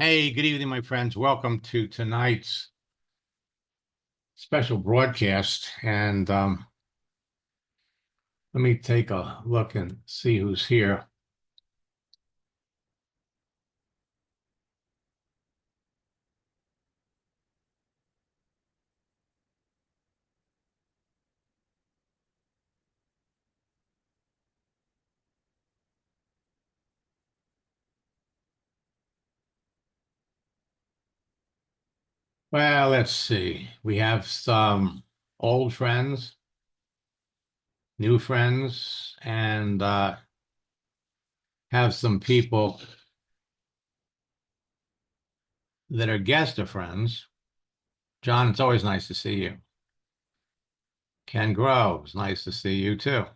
Hey, good evening, my friends. Welcome to tonight's special broadcast. And let me take a look and see who's here. Well, let's see. We have some old friends, new friends, and have some people that are guest of friends. John, it's always nice to see you. Ken Groves, nice to see you too.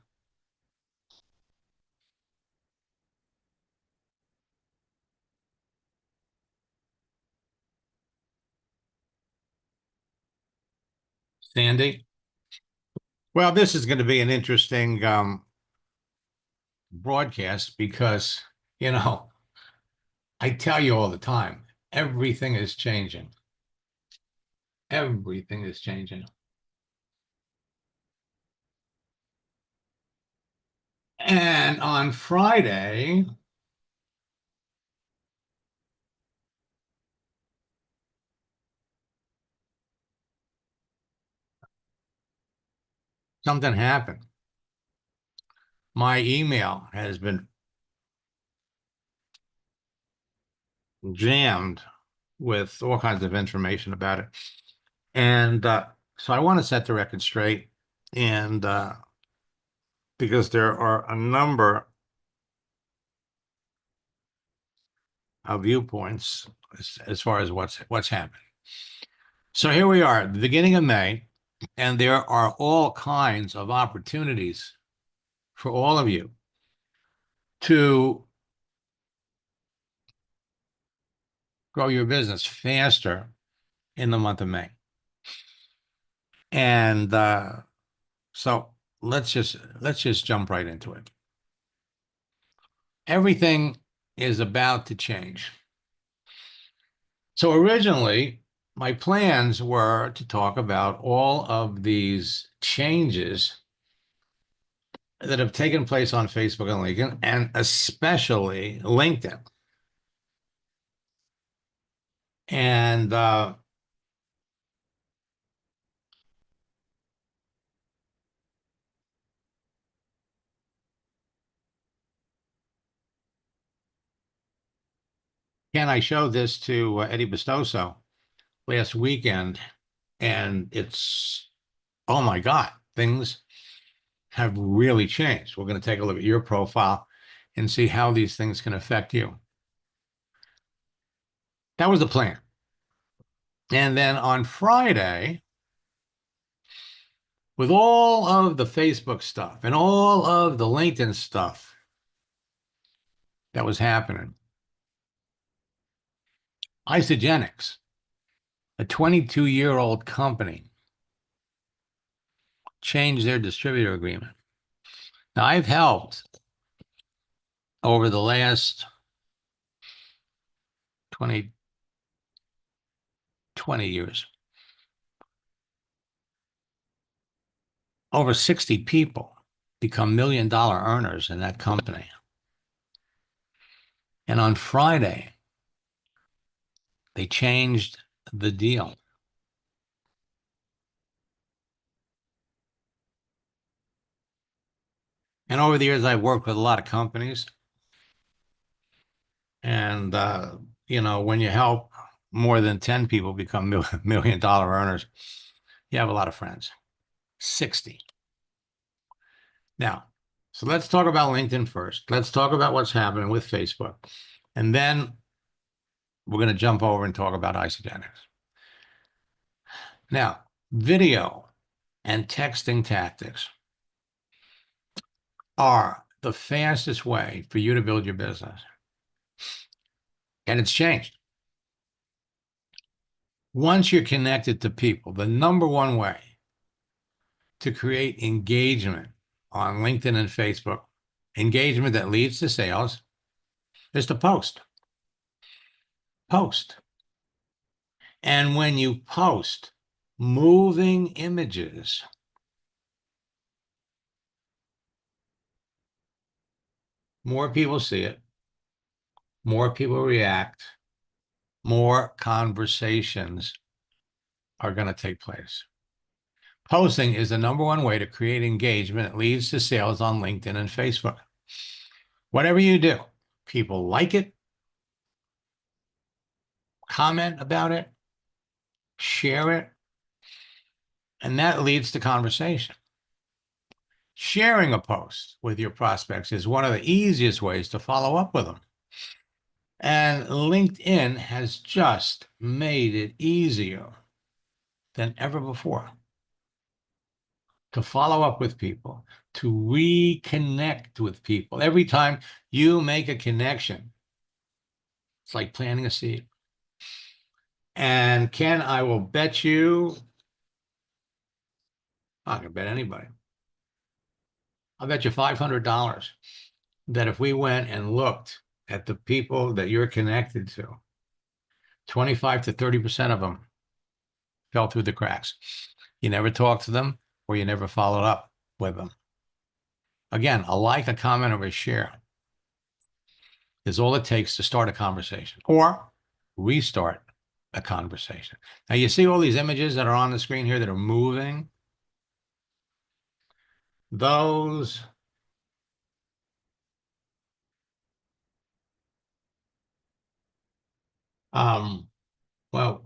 Sandy. Well, this is going to be an interesting broadcast because, you know, I tell you all the time, everything is changing. Everything is changing. And on Friday, something happened. My email has been jammed with all kinds of information about it. And so I want to set the record straight. And because there are a number of viewpoints as far as what's happened. So here we are at the beginning of May, and there are all kinds of opportunities for all of you to grow your business faster in the month of May. And so let's just jump right into it. Everything is about to change. So originally, my plans were to talk about all of these changes that have taken place on Facebook and LinkedIn, and especially LinkedIn. And Ken, I showed this to Eddie Bestoso last weekend, and it's, oh my God, things have really changed. We're going to take a look at your profile and see how these things can affect you. That was the plan. And then on Friday, with all of the Facebook stuff and all of the LinkedIn stuff that was happening, Isagenix, a 22-year-old company, changed their distributor agreement. Now, I've helped over the last 20 years, over 60 people become million-dollar earners in that company. And on Friday, they changed the deal. And over the years, I've worked with a lot of companies. And, when you help more than 10 people become million-dollar earners, you have a lot of friends. 60. Now, so let's talk about LinkedIn first. Let's talk about what's happening with Facebook. And then we're going to jump over and talk about Isagenix. Now, video and texting tactics are the fastest way for you to build your business. And it's changed. Once you're connected to people, the number one way to create engagement on LinkedIn and Facebook, engagement that leads to sales, is to post. post. And when you post moving images, more people see it, more people react, more conversations are going to take place. Posting is the #1 way to create engagement. It leads to sales on LinkedIn and Facebook. Whatever you do, people like it, comment about it, share it, and that leads to conversation. Sharing a post with your prospects is one of the easiest ways to follow up with them. And LinkedIn has just made it easier than ever before to follow up with people, to reconnect with people. Every time you make a connection, it's like planting a seed. And Ken, I will bet you, I can bet anybody, I'll bet you $500 that if we went and looked at the people that you're connected to, 25 to 30% of them fell through the cracks. You never talked to them or you never followed up with them. Again, a like, a comment, or a share is all it takes to start a conversation or restart a conversation. Now, you see all these images that are on the screen here that are moving? Those well,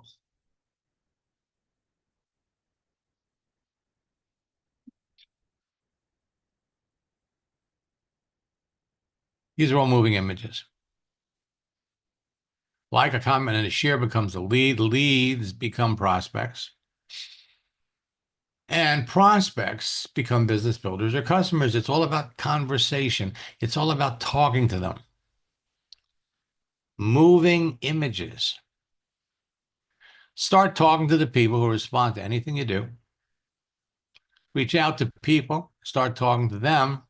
these are all moving images. Like, a comment, and a share becomes a lead. Leads become prospects. And prospects become business builders or customers. It's all about conversation. It's all about talking to them. Moving images. Start talking to the people who respond to anything you do. Reach out to people. Start talking to them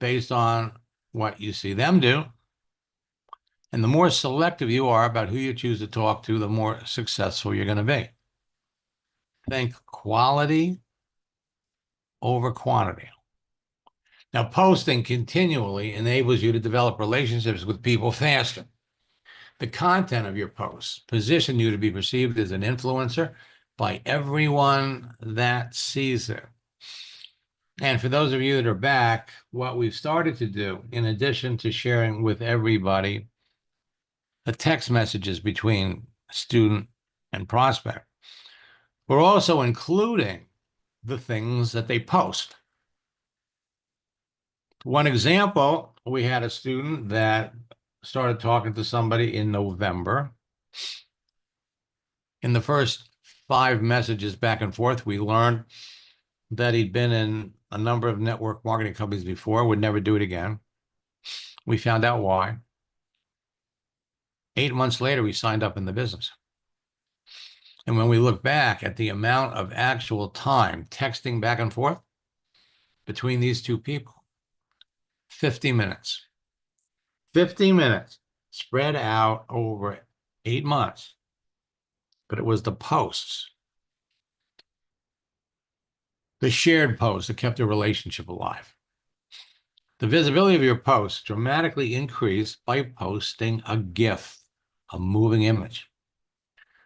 based on what you see them do. And the more selective you are about who you choose to talk to, the more successful you're going to be. Think quality over quantity. Now, posting continually enables you to develop relationships with people faster. The content of your posts position you to be perceived as an influencer by everyone that sees it. And for those of you that are back, what we've started to do, in addition to sharing with everybody the text messages between student and prospect, we're also including the things that they post. One example, we had a student that started talking to somebody in November. In the first 5 messages back and forth, we learned that he'd been in a number of network marketing companies before, would never do it again. We found out why. 8 months later, we signed up in the business. And when we look back at the amount of actual time texting back and forth between these two people, 50 minutes. 50 minutes spread out over 8 months. But it was the posts, the shared posts, that kept the relationship alive. The visibility of your posts dramatically increased by posting a GIF, a moving image.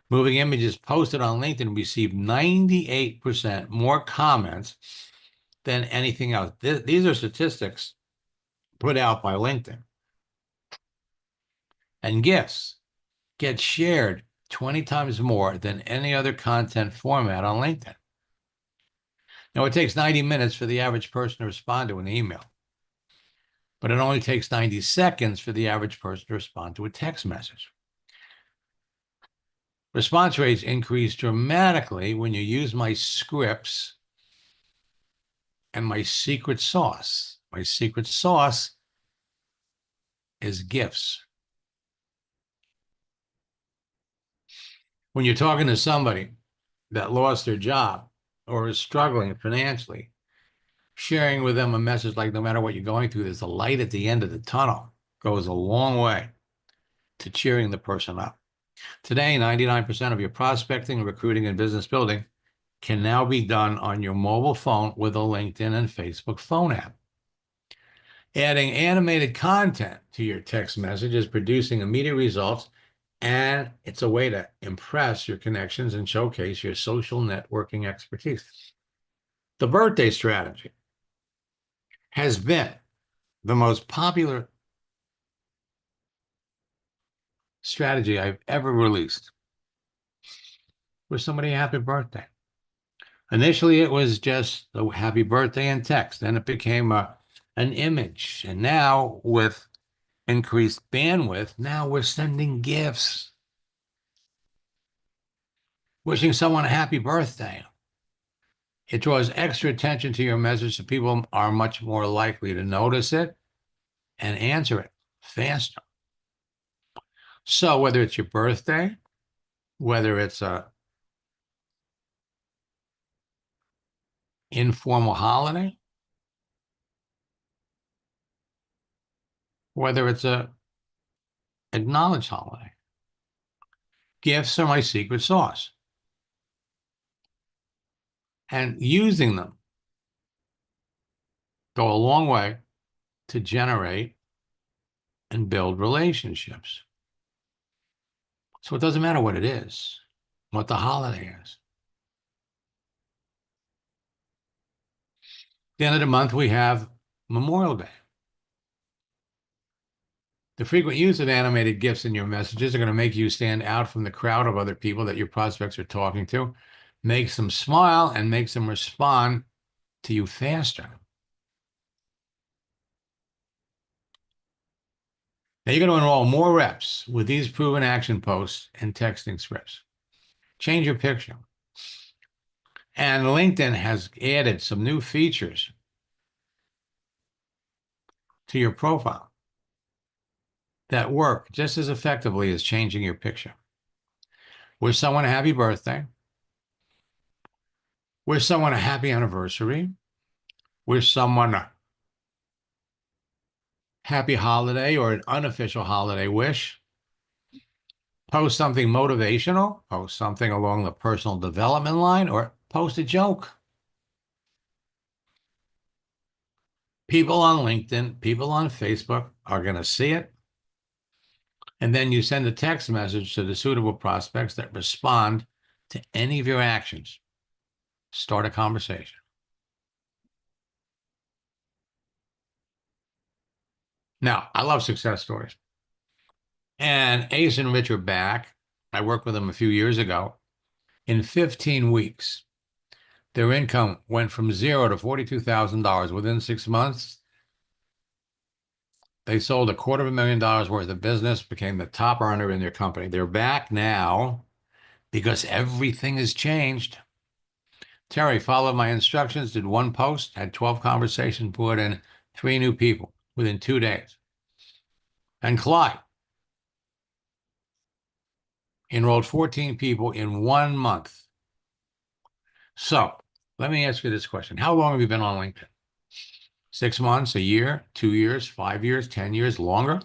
Moving images posted on LinkedIn received 98% more comments than anything else. These are statistics put out by LinkedIn. And GIFs get shared 20 times more than any other content format on LinkedIn. Now, it takes 90 minutes for the average person to respond to an email, but it only takes 90 seconds for the average person to respond to a text message. Response rates increase dramatically when you use my scripts and my secret sauce. My secret sauce is GIFs. When you're talking to somebody that lost their job or is struggling financially, sharing with them a message like, no matter what you're going through, there's a light at the end of the tunnel, goes a long way to cheering the person up. Today, 99% of your prospecting, recruiting, and business building can now be done on your mobile phone with a LinkedIn and Facebook phone app. Adding animated content to your text message is producing immediate results, and it's a way to impress your connections and showcase your social networking expertise. The birthday strategy has been the most popular strategy I've ever released. Wish somebody a happy birthday. Initially, it was just a happy birthday in text. Then it became an image. And now, with increased bandwidth, now we're sending gifts, wishing someone a happy birthday. It draws extra attention to your message, so people are much more likely to notice it and answer it faster. So whether it's your birthday, whether it's a informal holiday, whether it's a acknowledged holiday, gifts are my secret sauce. And using them go a long way to generate and build relationships. So it doesn't matter what it is, what the holiday is. At the end of the month, we have Memorial Day. The frequent use of animated GIFs in your messages are going to make you stand out from the crowd of other people that your prospects are talking to, makes them smile, and makes them respond to you faster. Now you're going to enroll more reps with these proven action posts and texting scripts. Change your picture. And LinkedIn has added some new features to your profile that work just as effectively as changing your picture. Wish someone a happy birthday. Wish someone a happy anniversary. Wish someone a happy holiday or an unofficial holiday wish. Post something motivational, post something along the personal development line, or post a joke. People on LinkedIn, people on Facebook are going to see it. And then you send a text message to the suitable prospects that respond to any of your actions. Start a conversation. Now, I love success stories. And Ace and Rich are back. I worked with them a few years ago. In 15 weeks, their income went from zero to $42,000 within 6 months. They sold $250,000 worth of business, became the top earner in their company. They're back now because everything has changed. Terry followed my instructions, did one post, had 12 conversations, brought in 3 new people within 2 days. And Clyde enrolled 14 people in 1 month. So let me ask you this question. How long have you been on LinkedIn? 6 months, a year, 2 years, 5 years, 10 years, longer?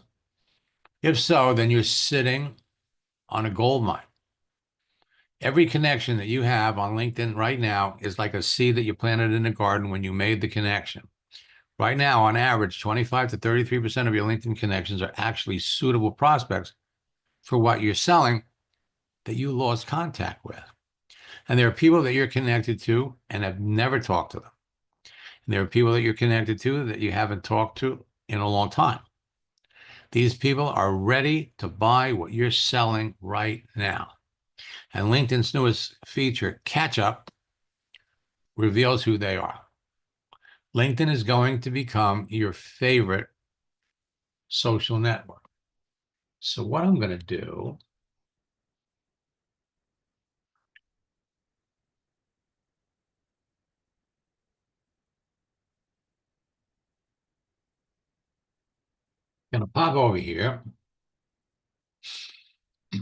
If so, then you're sitting on a gold mine. Every connection that you have on LinkedIn right now is like a seed that you planted in the garden when you made the connection. Right now, on average, 25 to 33% of your LinkedIn connections are actually suitable prospects for what you're selling that you lost contact with. And there are people that you're connected to and have never talked to them. And there are people that you're connected to that you haven't talked to in a long time. These people are ready to buy what you're selling right now. And LinkedIn's newest feature, Catch Up, reveals who they are. LinkedIn is going to become your favorite social network. So what I'm going to do, I'm going to pop over here.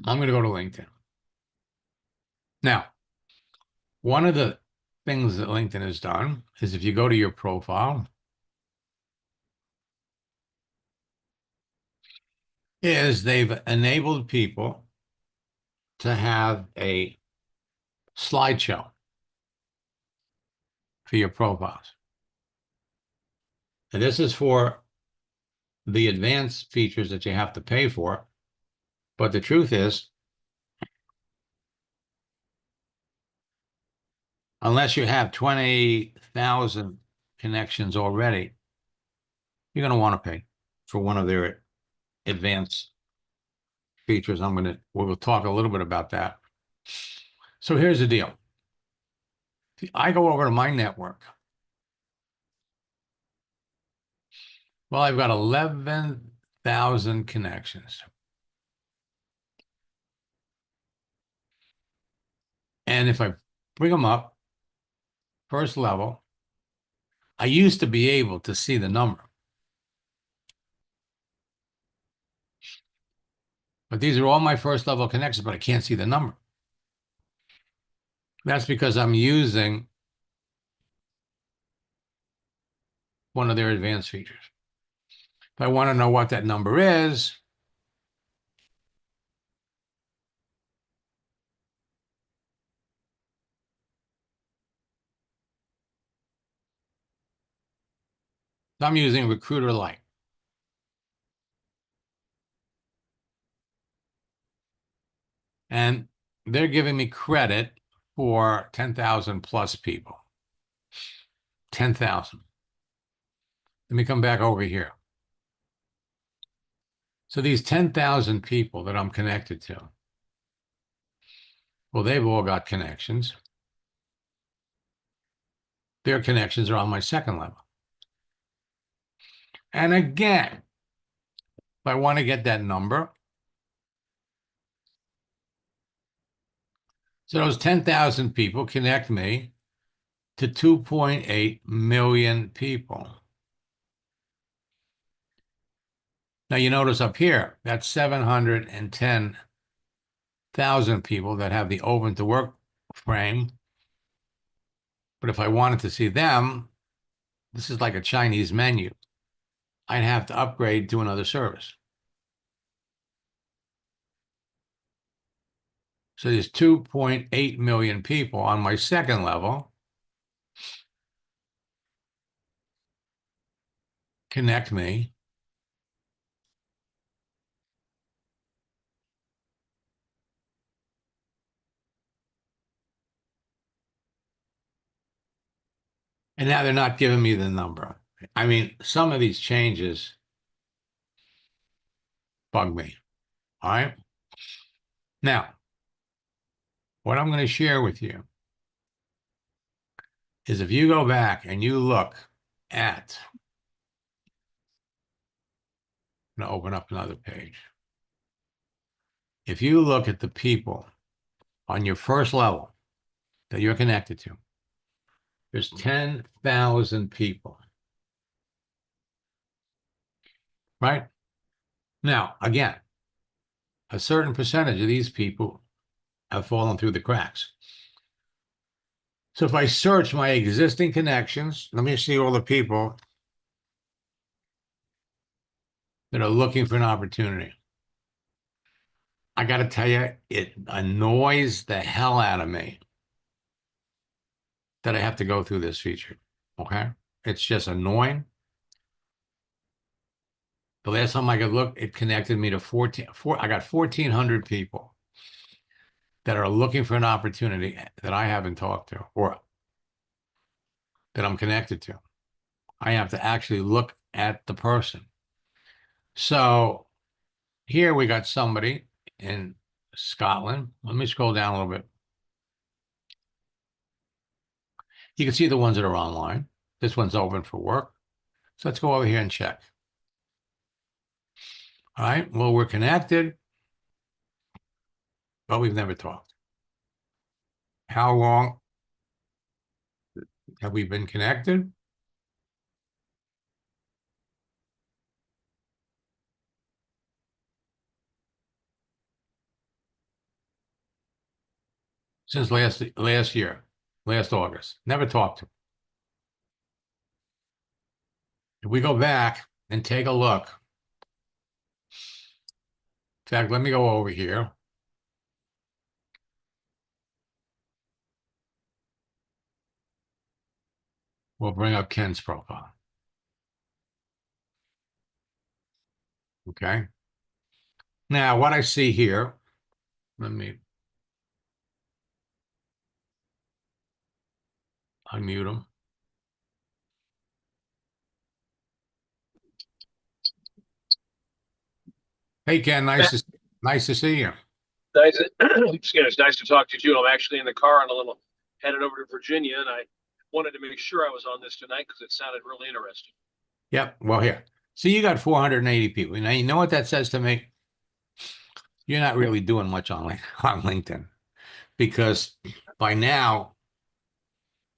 I'm going to go to LinkedIn. Now, one of the things that LinkedIn has done is if you go to your profile, is they've enabled people to have a slideshow for your profiles. And this is for the advanced features that you have to pay for. But the truth is, unless you have 20,000 connections already, you're going to want to pay for one of their advanced features. We'll talk a little bit about that. So here's the deal. I go over to my network. Well, I've got 11,000 connections. And if I bring them up, first level, I used to be able to see the number. But these are all my first level connections, but I can't see the number. That's because I'm using one of their advanced features. If I want to know what that number is, I'm using Recruiter Lite. And they're giving me credit for 10,000 plus people. 10,000. Let me come back over here. So these 10,000 people that I'm connected to, well, they've all got connections. Their connections are on my second level. And again, if I want to get that number, so those 10,000 people connect me to 2.8 million people. Now you notice up here, that's 710,000 people that have the open to work frame. But if I wanted to see them, this is like a Chinese menu. I'd have to upgrade to another service. So there's 2.8 million people on my second level. Connect me. And now they're not giving me the number. I mean, some of these changes bug me. All right. Now, what I'm going to share with you is if you go back and you look at, I'm going to open up another page. If you look at the people on your first level that you're connected to, there's 10,000 people. Right? Now, again, a certain percentage of these people have fallen through the cracks. So if I search my existing connections, let me see all the people that are looking for an opportunity. I got to tell you, it annoys the hell out of me that I have to go through this feature. Okay? It's just annoying. The last time I could look, it connected me to I got 1,400 people that are looking for an opportunity that I haven't talked to or that I'm connected to. I have to actually look at the person. So here we got somebody in Scotland. Let me scroll down a little bit. You can see the ones that are online. This one's open for work. So let's go over here and check. All right. Well, we're connected, but we've never talked. How long have we been connected? Since last year, last August. Never talked to him. If we go back and take a look, in fact, let me go over here. We'll bring up Ken's profile. Okay. Now, what I see here, let me unmute him. Hey, Ken, nice to see you. Nice, it's nice to talk to you too. I'm actually in the car on a little headed over to Virginia, and I wanted to make sure I was on this tonight because it sounded really interesting. Yep. Well, here. So you got 480 people. Now, you know what that says to me? You're not really doing much on LinkedIn, because by now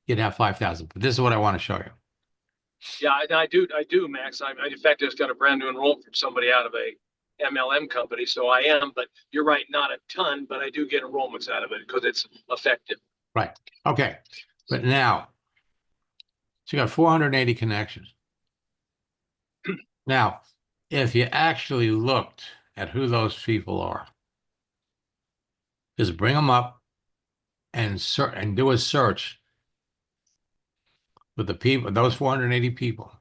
you'd have 5,000. But this is what I want to show you. Yeah, I do, Max. In fact, I just got a brand new enrollment from somebody out of a MLM company, so I am. But you're right, not a ton, but I do get enrollments out of it because it's effective. Right. Okay. But now, so you got 480 connections. Now, if you actually looked at who those people are, just bring them up and do a search with the people, those 480 people.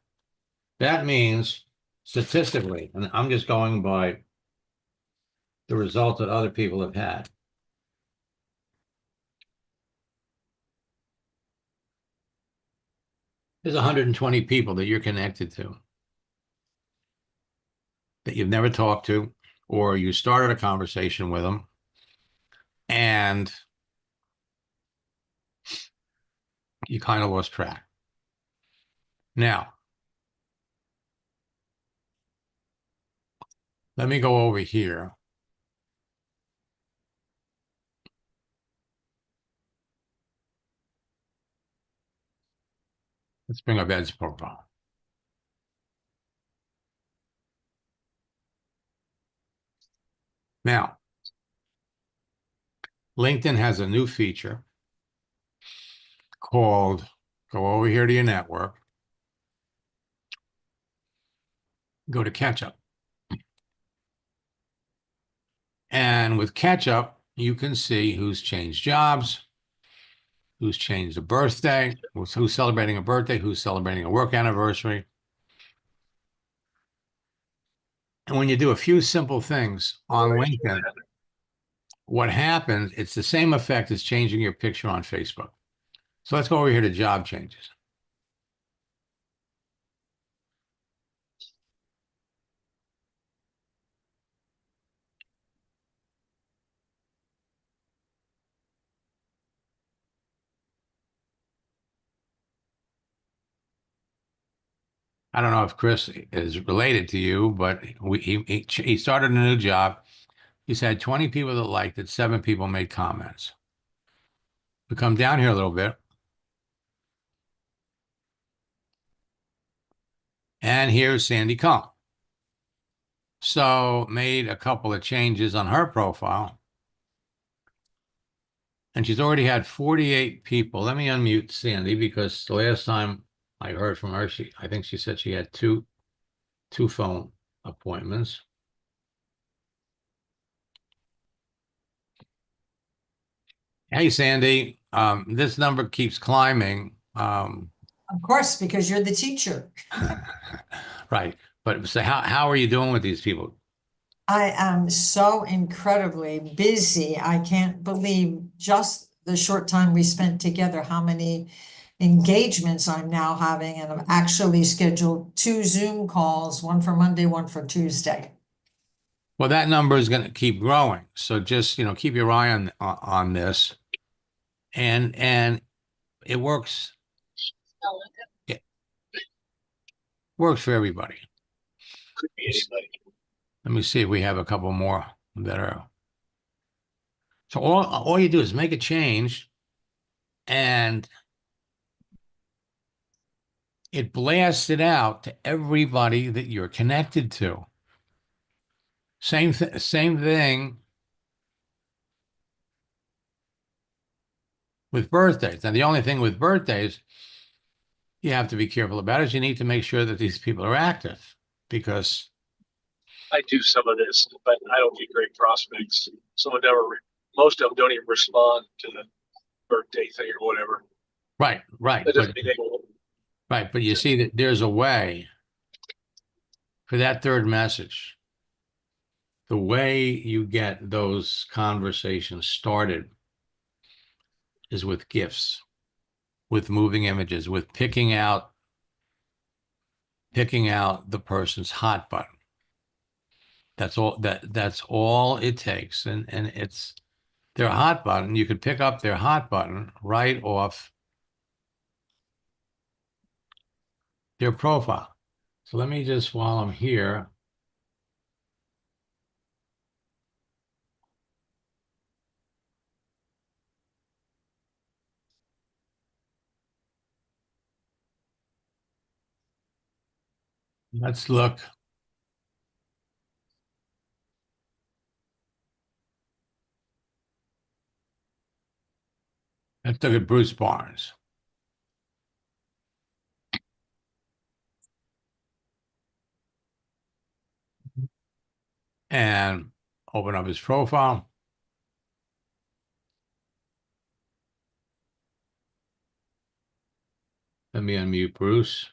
That means statistically, and I'm just going by the results that other people have had. There's 120 people that you're connected to that you've never talked to, or you started a conversation with them and you kind of lost track. Now, let me go over here. Let's bring up Ed's profile. Now, LinkedIn has a new feature called, go over here to your network, go to catch up. And with catch up, you can see who's changed jobs, who's changed a birthday, who's celebrating a birthday, who's celebrating a work anniversary. And when you do a few simple things on LinkedIn, what happens, it's the same effect as changing your picture on Facebook. So let's go over here to job changes. I don't know if Chris is related to you, but he started a new job. He's had 20 people that liked it, 7 people made comments. We come down here a little bit. And here's Sandy Cohn. So made a couple of changes on her profile. And she's already had 48 people. Let me unmute Sandy, because the last time I heard from her, I think she said she had two phone appointments. Hey, Sandy, this number keeps climbing. Of course, because you're the teacher. Right. But so how are you doing with these people? I am so incredibly busy. I can't believe just the short time we spent together, how many engagements I'm now having. And I've actually scheduled 2 Zoom calls, one for Monday, one for Tuesday. Well, that number is going to keep growing. So just, keep your eye on this. And it works. It works for everybody. Could be anybody. Let me see if we have a couple more that are. So all you do is make a change, and it blasts it out to everybody that you're connected to. Same thing with birthdays. Now, the only thing with birthdays you have to be careful about is you need to make sure that these people are active, because I do some of this, but I don't get great prospects. Most of them don't even respond to the birthday thing or whatever. right. That doesn't mean they won't. Right, but you see that there's a way for that third message. The way you get those conversations started is with gifts, with moving images, with picking out the person's hot button. That's all it takes. And it's their hot button. You could pick up their hot button right off their profile. So let me just, while I'm here, let's look. Let's look at Bruce Barnes. And open up his profile. Let me unmute Bruce.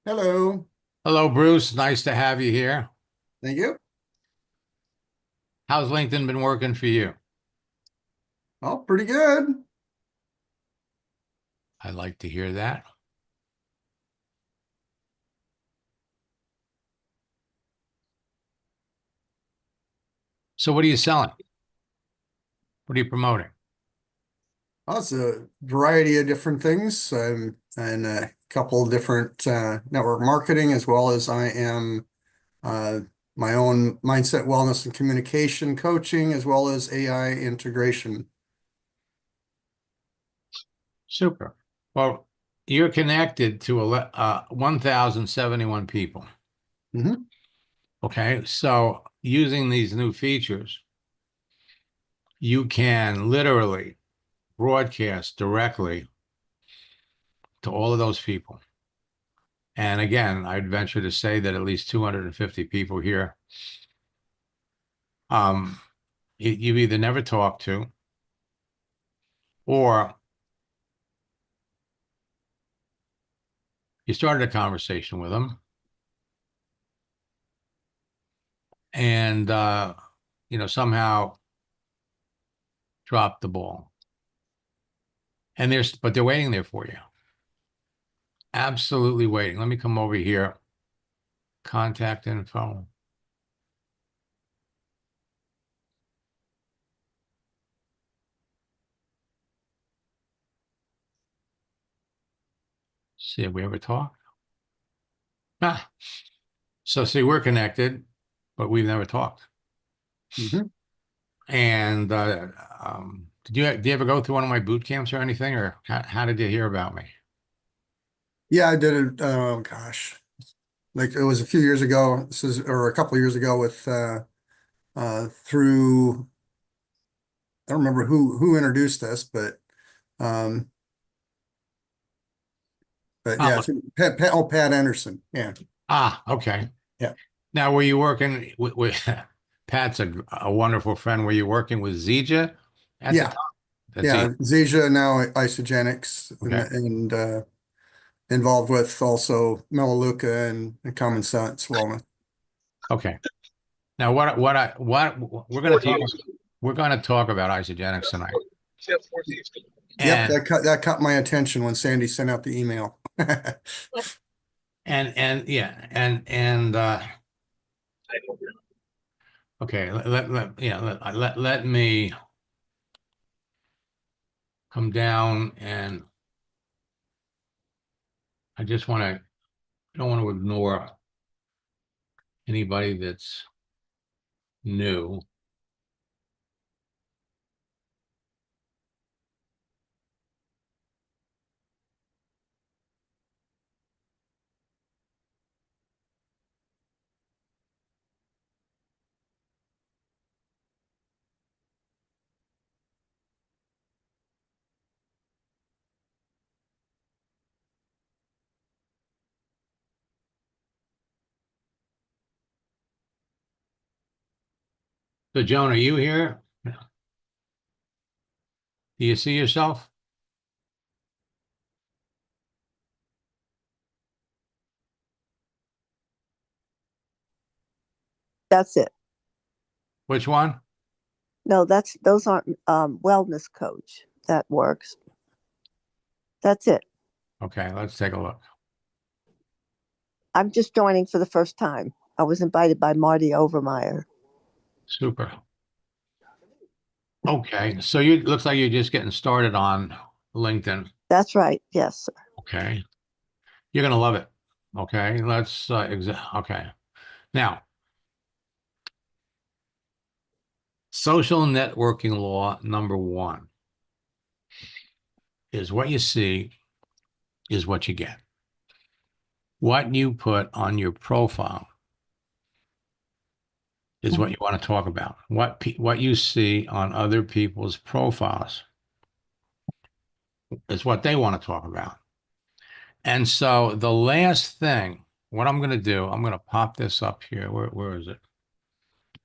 Hello. Hello, Bruce. Nice to have you here. Thank you. How's LinkedIn been working for you? Oh, pretty good. I like to hear that. So what are you selling? What are you promoting? Well, it's a variety of different things, and a couple of different network marketing, as well as I am my own mindset, wellness, and communication coaching, as well as AI integration. Super. Well, you're connected to 1,071 people. Mm-hmm. Okay. So using these new features, you can literally broadcast directly to all of those people. And again, I'd venture to say that at least 250 people here, you've either never talked to, or you started a conversation with them, and somehow dropped the ball. And but they're waiting there for you. Absolutely waiting. Let me come over here. Contact info. See if we ever talk. Ah, so see, we're connected, but we've never talked. Mm-hmm. And do you ever go through one of my boot camps or anything, or how did you hear about me? Yeah, I did it. Oh gosh, like it was a few years ago. Or a couple of years ago with through. I don't remember who introduced us, um, but yeah, Oh, it's Pat Anderson. Yeah. okay. Yeah. Now, were you working with Pat's a wonderful friend? Were you working with Zija at the Yeah. time? That's Yeah. Zija. Zija, now Isagenix, Okay. and involved with also Melaleuca and Common Sense Wellness. Okay. Now, what we're going to 40 talk years. we're going to talk about Isagenix tonight. Yeah, 40 years. Yep, And that caught my attention when Sandy sent out the email. yeah, I don't know. okay, let me come down, and I don't want to ignore anybody that's new. So, Joan, are you here? Do you see yourself? That's it. Which one? No, those aren't wellness coach. That works. That's it. Okay, let's take a look. I'm just joining for the first time. I was invited by Marty Overmeyer. Super. Okay, so you looks like you're just getting started on LinkedIn. That's right. Yes, sir. Okay, you're gonna love it. Okay, let's okay. Now, social networking law number 1 is what you see is what you get. What you put on your profile is what you want to talk about. What you see on other people's profiles is what they want to talk about. And so the last thing, what I'm going to do, I'm going to pop this up here. Where is it?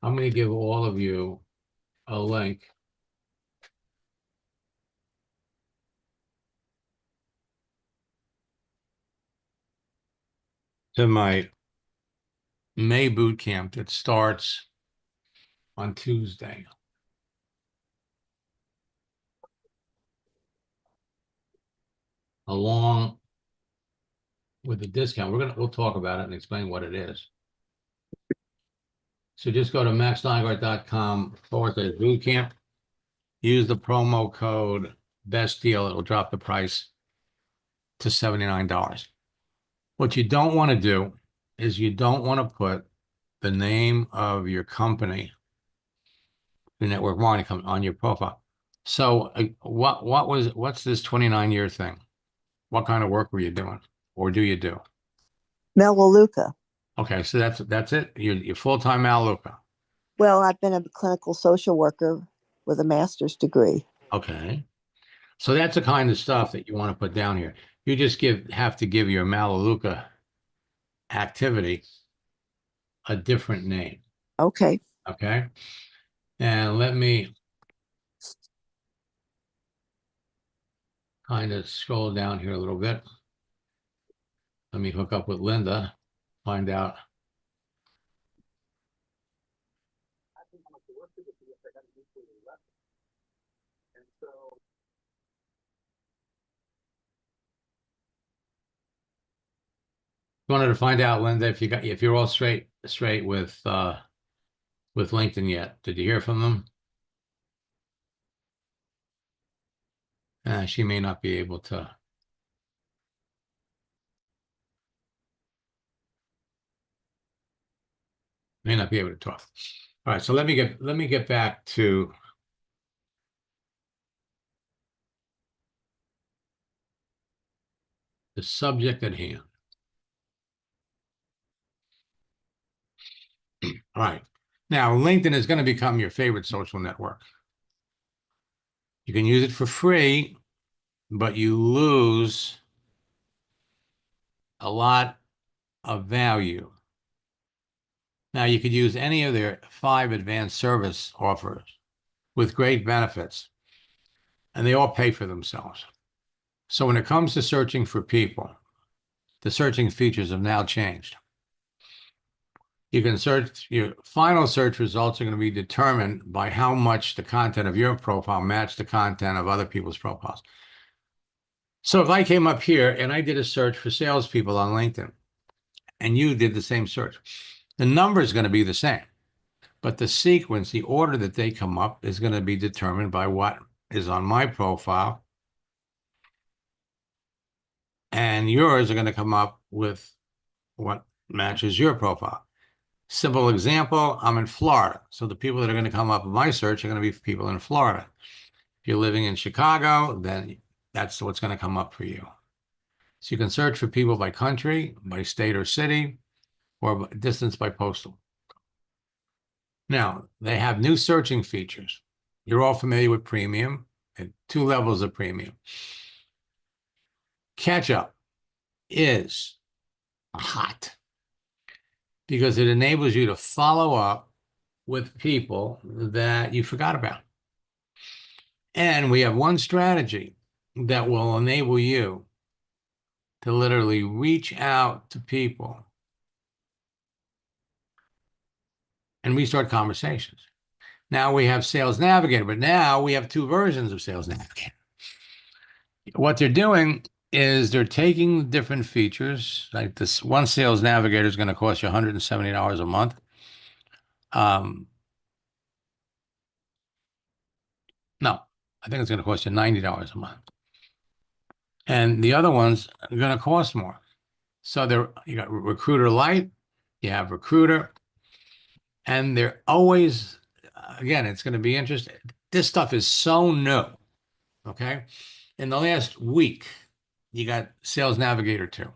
I'm going to give all of you a link to my May boot camp that starts on Tuesday. Along with the discount. We'll talk about it and explain what it is. So just go to maxnygaard.com/bootcamp. Use the promo code best deal. It'll drop the price to $79. What you don't want to do is you don't want to put the name of your company, the network marketing company, on your profile. So what's this 29-year thing? What kind of work were you doing, or do you do? Melaleuca. Okay, so that's it. You're full-time Melaleuca. Well, I've been a clinical social worker with a master's degree. Okay. So that's the kind of stuff that you want to put down here. You just have to give your Melaleuca activity a different name. Okay. Okay. And let me kind of scroll down here a little bit. Let me hook up with Linda, find out. Wanted to find out, Linda, if you're all straight with LinkedIn yet. Did you hear from them? She may not be able to. May not be able to talk. All right, so let me get back to the subject at hand. All right. Now, LinkedIn is going to become your favorite social network. You can use it for free, but you lose a lot of value. Now, you could use any of their 5 advanced service offers with great benefits, and they all pay for themselves. So when it comes to searching for people, the searching features have now changed. You can search, your final search results are going to be determined by how much the content of your profile match the content of other people's profiles. So if I came up here and I did a search for salespeople on LinkedIn, and you did the same search, the number is going to be the same, but the sequence, the order that they come up is going to be determined by what is on my profile, and yours are going to come up with what matches your profile. Simple example, I'm in Florida. So the people that are going to come up in my search are going to be people in Florida. If you're living in Chicago, then that's what's going to come up for you. So you can search for people by country, by state or city, or distance by postal. Now, they have new searching features. You're all familiar with premium and 2 levels of premium. Catch up is hot because it enables you to follow up with people that you forgot about. And we have one strategy that will enable you to literally reach out to people and we start conversations. Now we have Sales Navigator, but now we have two versions of Sales Navigator. What they're doing is they're taking different features, like this one Sales Navigator is going to cost you $170 a month. No, I think it's going to cost you $90 a month. And the other ones are going to cost more. So you got Recruiter Lite, you have Recruiter, and they're always, again, it's going to be interesting. This stuff is so new, okay? In the last week, you got Sales Navigator 2.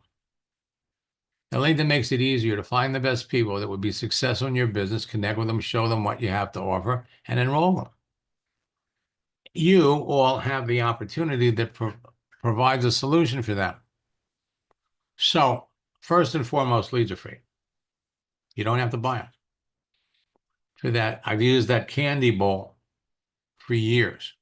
Now, LinkedIn makes it easier to find the best people that would be successful in your business, connect with them, show them what you have to offer, and enroll them. You all have the opportunity that provides a solution for that. So, first and foremost, leads are free. You don't have to buy them. For that, I've used that candy bowl for years.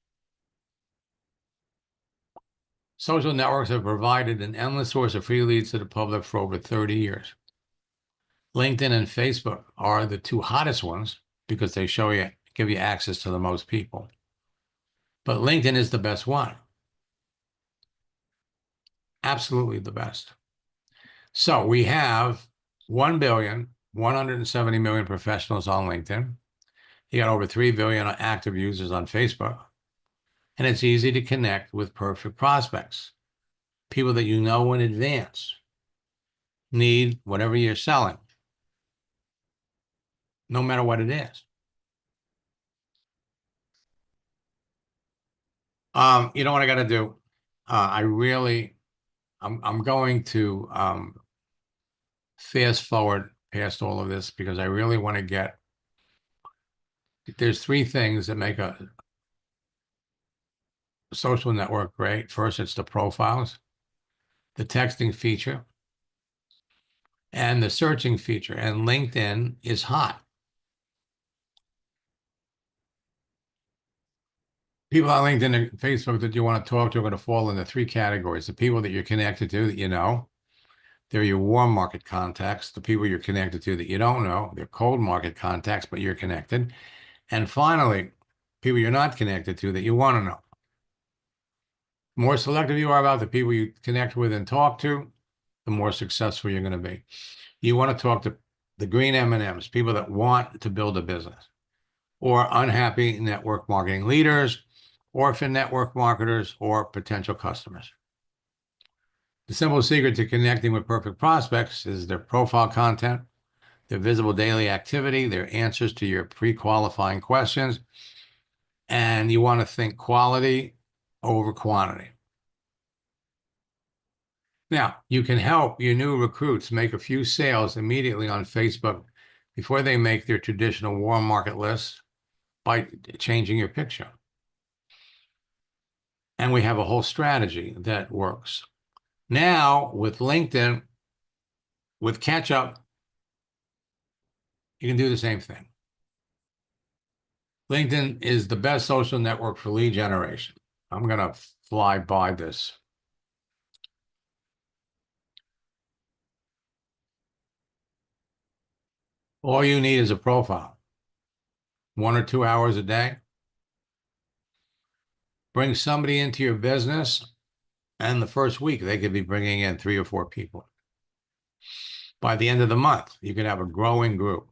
Social networks have provided an endless source of free leads to the public for over 30 years. LinkedIn and Facebook are the two hottest ones because they give you access to the most people. But LinkedIn is the best one. Absolutely the best. So we have 1,170,000,000 professionals on LinkedIn. You got over 3 billion active users on Facebook. And it's easy to connect with perfect prospects, people that you know in advance need whatever you're selling, no matter what it is. You know what I got to do? I'm going to fast forward past all of this because I really want to get, there's three things that make a social network great. First, it's the profiles, the texting feature, and the searching feature. And LinkedIn is hot. People on LinkedIn and Facebook that you want to talk to are going to fall into three categories. The people that you're connected to that you know, they're your warm market contacts. The people you're connected to that you don't know, they're cold market contacts, but you're connected. And finally, people you're not connected to that you want to know. The more selective you are about the people you connect with and talk to, the more successful you're going to be. You want to talk to the green M&Ms, people that want to build a business, or unhappy network marketing leaders, orphan network marketers, or potential customers. The simple secret to connecting with perfect prospects is their profile content, their visible daily activity, their answers to your pre-qualifying questions, and you want to think quality over quantity. Now, you can help your new recruits make a few sales immediately on Facebook before they make their traditional warm market lists by changing your picture. And we have a whole strategy that works. Now, with LinkedIn, with Catch-up, you can do the same thing. LinkedIn is the best social network for lead generation. I'm going to fly by this. All you need is a profile. 1 or 2 hours a day. Bring somebody into your business, and the first week, they could be bringing in 3 or 4 people. By the end of the month, you can have a growing group.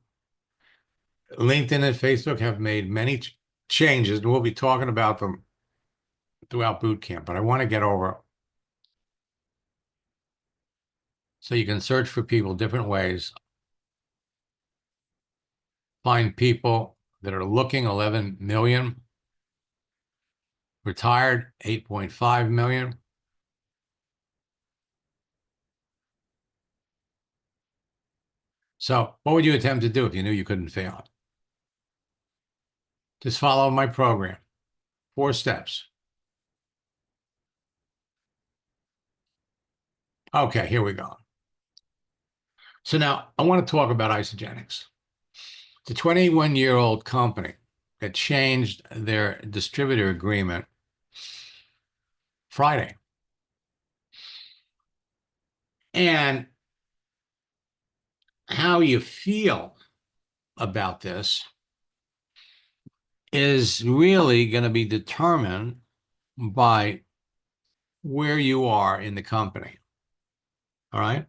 LinkedIn and Facebook have made many changes, and we'll be talking about them throughout boot camp, but I want to get over so you can search for people different ways, find people that are looking, 11 million, retired, 8.5 million. So what would you attempt to do if you knew you couldn't fail? Just follow my program. 4 steps. Okay, here we go. So now I want to talk about Isagenix. It's a 21-year-old company that changed their distributor agreement Friday. And how you feel about this is really going to be determined by where you are in the company. All right.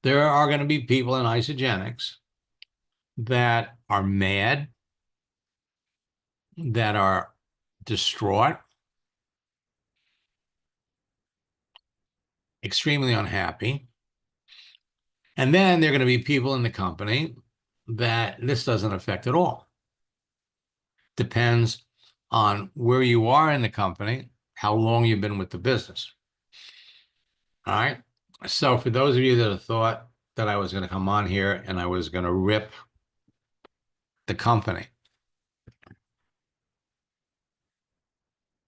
There are going to be people in Isagenix that are mad, that are distraught, extremely unhappy. And then there are going to be people in the company that this doesn't affect at all. Depends on where you are in the company, how long you've been with the business. All right. So for those of you that have thought that I was going to come on here and I was going to rip the company,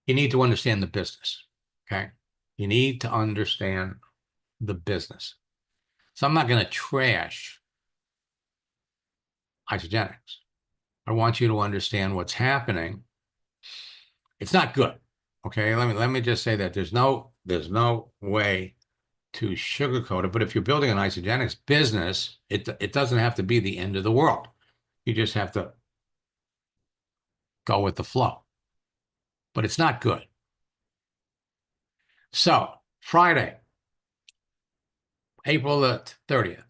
you need to understand the business. Okay. You need to understand the business. So I'm not going to trash Isagenix. I want you to understand what's happening. It's not good. Okay. Let me just say that there's no way to sugarcoat it. But if you're building an Isagenix business, it doesn't have to be the end of the world. You just have to go with the flow. But it's not good. So Friday, April the 30th,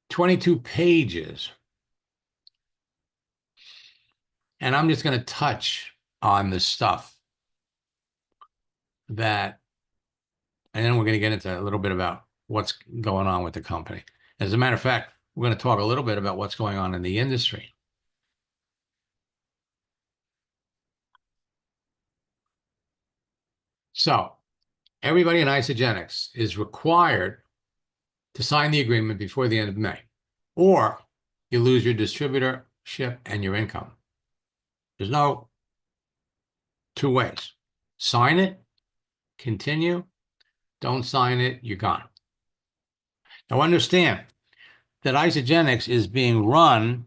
22 pages. And I'm just going to touch on the stuff that, and then we're going to get into a little bit about what's going on with the company. As a matter of fact, we're going to talk a little bit about what's going on in the industry. So everybody in Isagenix is required to sign the agreement before the end of May, or you lose your distributorship and your income. There's no two ways. Sign it, continue. Don't sign it, you're gone. Now understand that Isagenix is being run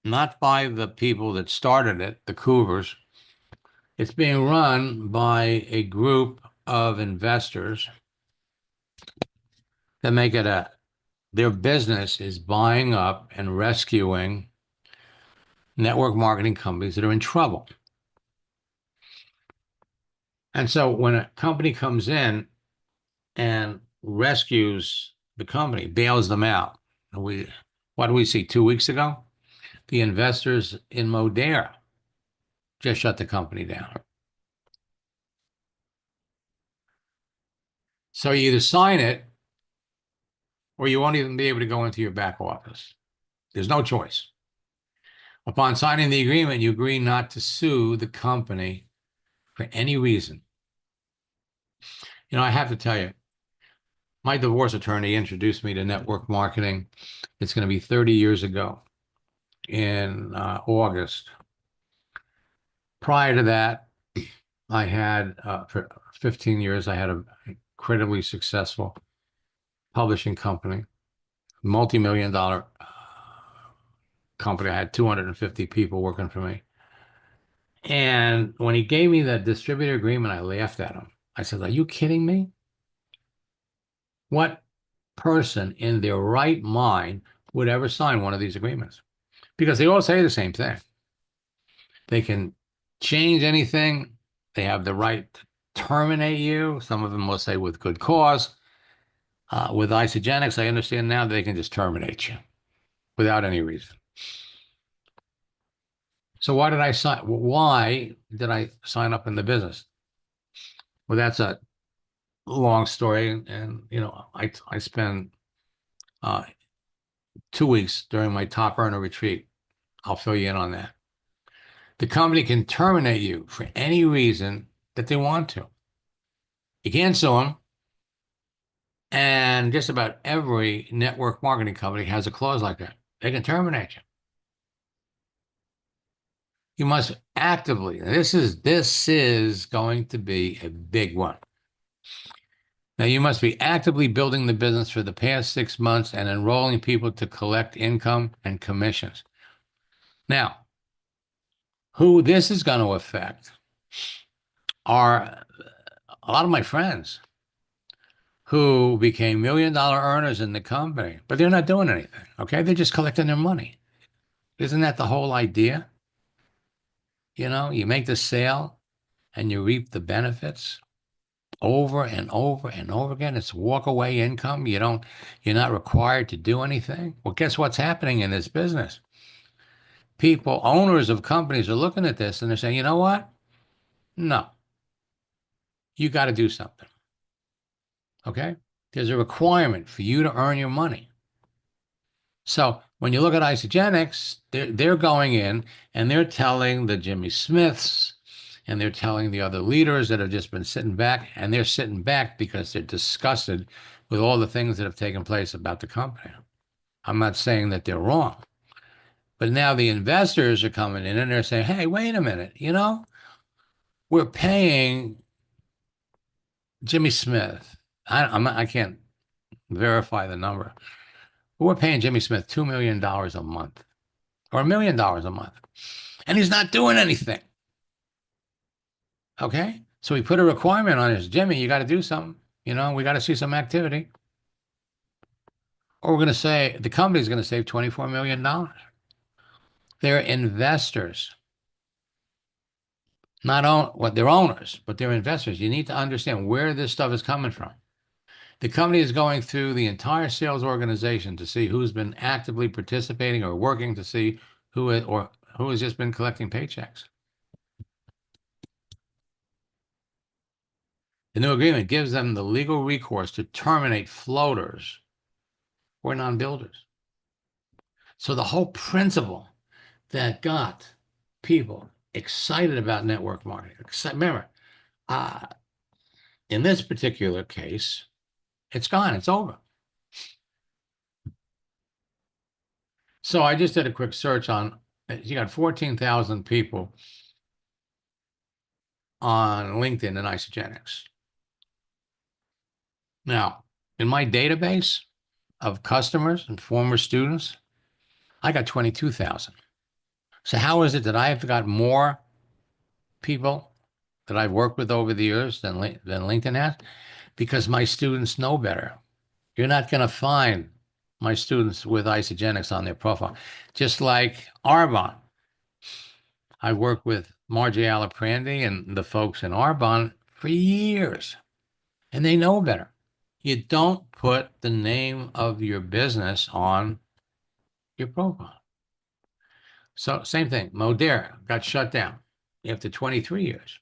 not by the people that started it, the Cougars. It's being run by a group of investors that make it their business is buying up and rescuing network marketing companies that are in trouble. And so when a company comes in and rescues the company, bails them out, what do we see 2 weeks ago? The investors in Modere just shut the company down. So you either sign it or you won't even be able to go into your back office. There's no choice. Upon signing the agreement, you agree not to sue the company for any reason. You know, I have to tell you, my divorce attorney introduced me to network marketing. It's going to be 30 years ago in August. Prior to that, I had, for 15 years, I had an incredibly successful publishing company, multi-million-dollar company. I had 250 people working for me. And when he gave me that distributor agreement, I laughed at him. I said, are you kidding me? What person in their right mind would ever sign one of these agreements? Because they all say the same thing. They can change anything. They have the right to terminate you. Some of them will say with good cause. With Isagenix, I understand now they can just terminate you without any reason. So why did I sign up in the business? Well, that's a long story, and you know, I spend 2 weeks during my top earner retreat. I'll fill you in on that. The company can terminate you for any reason that they want to. You can't sue them. And just about every network marketing company has a clause like that. They can terminate you. You must actively, this is going to be a big one. Now, you must be actively building the business for the past 6 months and enrolling people to collect income and commissions. Now, who this is going to affect are a lot of my friends who became $1 million earners in the company, but they're not doing anything. Okay. They're just collecting their money. Isn't that the whole idea? You know, you make the sale and you reap the benefits over and over and over again. It's walk away income. You're not required to do anything. Well, guess what's happening in this business? People, owners of companies are looking at this and they're saying, you know what? No, you got to do something. Okay. There's a requirement for you to earn your money. So when you look at Isagenix, they're going in and they're telling the Jimmy Smiths and they're telling the other leaders that have just been sitting back, and they're sitting back because they're disgusted with all the things that have taken place about the company. I'm not saying that they're wrong, but now the investors are coming in and they're saying, hey, wait a minute, you know, we're paying Jimmy Smith. I can't verify the number, but we're paying Jimmy Smith $2 million a month or $1 million a month, and he's not doing anything. Okay. So we put a requirement on us, Jimmy, you got to do something. You know, we got to see some activity. Or we're going to say the company's going to save $24 million. They're investors. They're owners, but they're investors. You need to understand where this stuff is coming from. The company is going through the entire sales organization to see who's been actively participating or working to see who has just been collecting paychecks. The new agreement gives them the legal recourse to terminate floaters or non-builders. So the whole principle that got people excited about network marketing, remember, in this particular case, it's gone, it's over. So I just did a quick search on, you got 14,000 people on LinkedIn and Isagenix. Now, in my database of customers and former students, I got 22,000. So how is it that I've got more people that I've worked with over the years than LinkedIn has? Because my students know better. You're not going to find my students with Isagenix on their profile. Just like Arbonne. I worked with Margie Aliprandi and the folks in Arbonne for years, and they know better. You don't put the name of your business on your profile. So same thing, Modere got shut down after 23 years.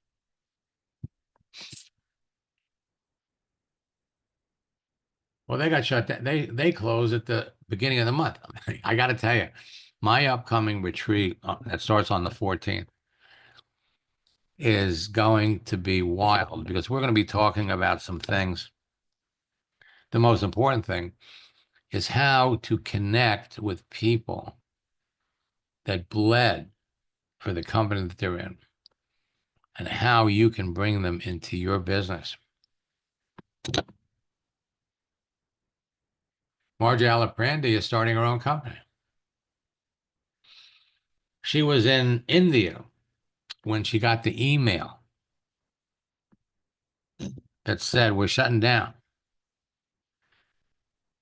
Well, they got shut down. They closed at the beginning of the month. I got to tell you, my upcoming retreat that starts on the 14th is going to be wild because we're going to be talking about some things. The most important thing is how to connect with people that bled for the company that they're in and how you can bring them into your business. Margie Aliprandi is starting her own company. She was in India when she got the email that said, we're shutting down.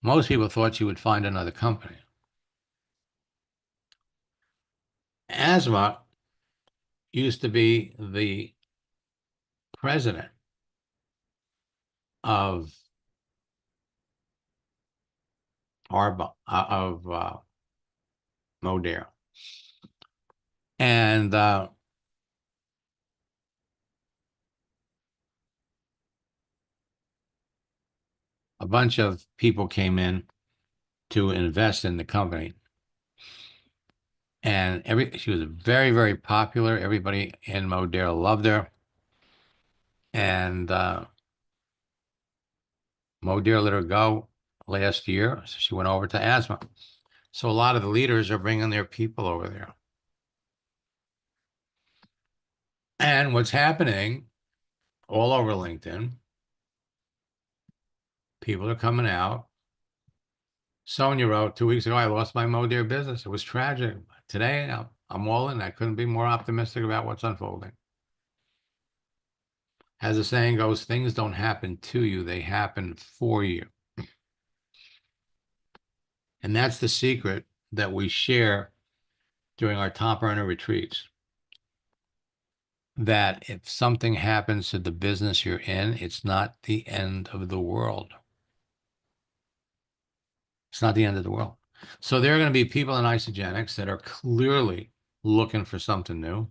Most people thought she would find another company. Asma used to be the president of Modere. And a bunch of people came in to invest in the company. And she was very, very popular. Everybody in Modere loved her. And Modere let her go last year. So she went over to Asma. So a lot of the leaders are bringing their people over there. And what's happening all over LinkedIn, people are coming out. Sonia wrote 2 weeks ago, I lost my Modere business. It was tragic. Today, I'm all in. I couldn't be more optimistic about what's unfolding. As the saying goes, things don't happen to you, they happen for you. And that's the secret that we share during our top earner retreats. That if something happens to the business you're in, it's not the end of the world. It's not the end of the world. So there are going to be people in Isagenix that are clearly looking for something new.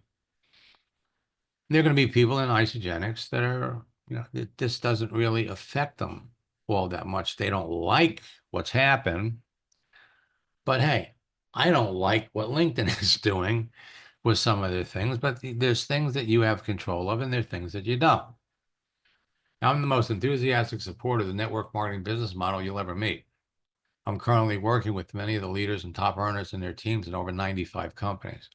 There are going to be people in Isagenix that are, this doesn't really affect them all that much. They don't like what's happened. But hey, I don't like what LinkedIn is doing with some of their things, but there's things that you have control of and there's things that you don't. I'm the most enthusiastic supporter of the network marketing business model you'll ever meet. I'm currently working with many of the leaders and top earners in their teams in over 95 companies.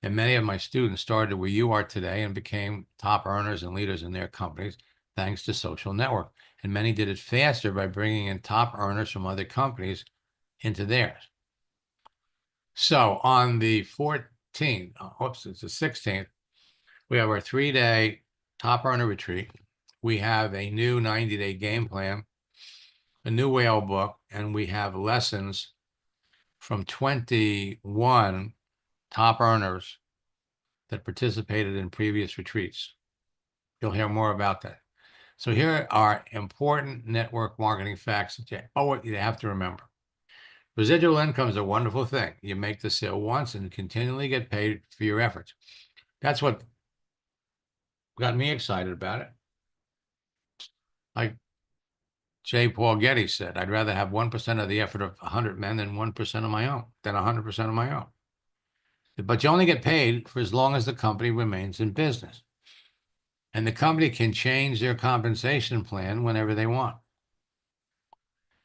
And many of my students started where you are today and became top earners and leaders in their companies thanks to social network. And many did it faster by bringing in top earners from other companies into theirs. So on the 14th, it's the 16th, we have our 3-day top earner retreat. We have a new 90-day game plan, a new whale book, and we have lessons from 21 top earners that participated in previous retreats. You'll hear more about that. So here are important network marketing facts that you have to remember. Residual income is a wonderful thing. You make the sale once and continually get paid for your efforts. That's what got me excited about it. Like J. Paul Getty said, I'd rather have 1% of the effort of 100 men than 1% of my own, than 100% of my own. But you only get paid for as long as the company remains in business. And the company can change their compensation plan whenever they want.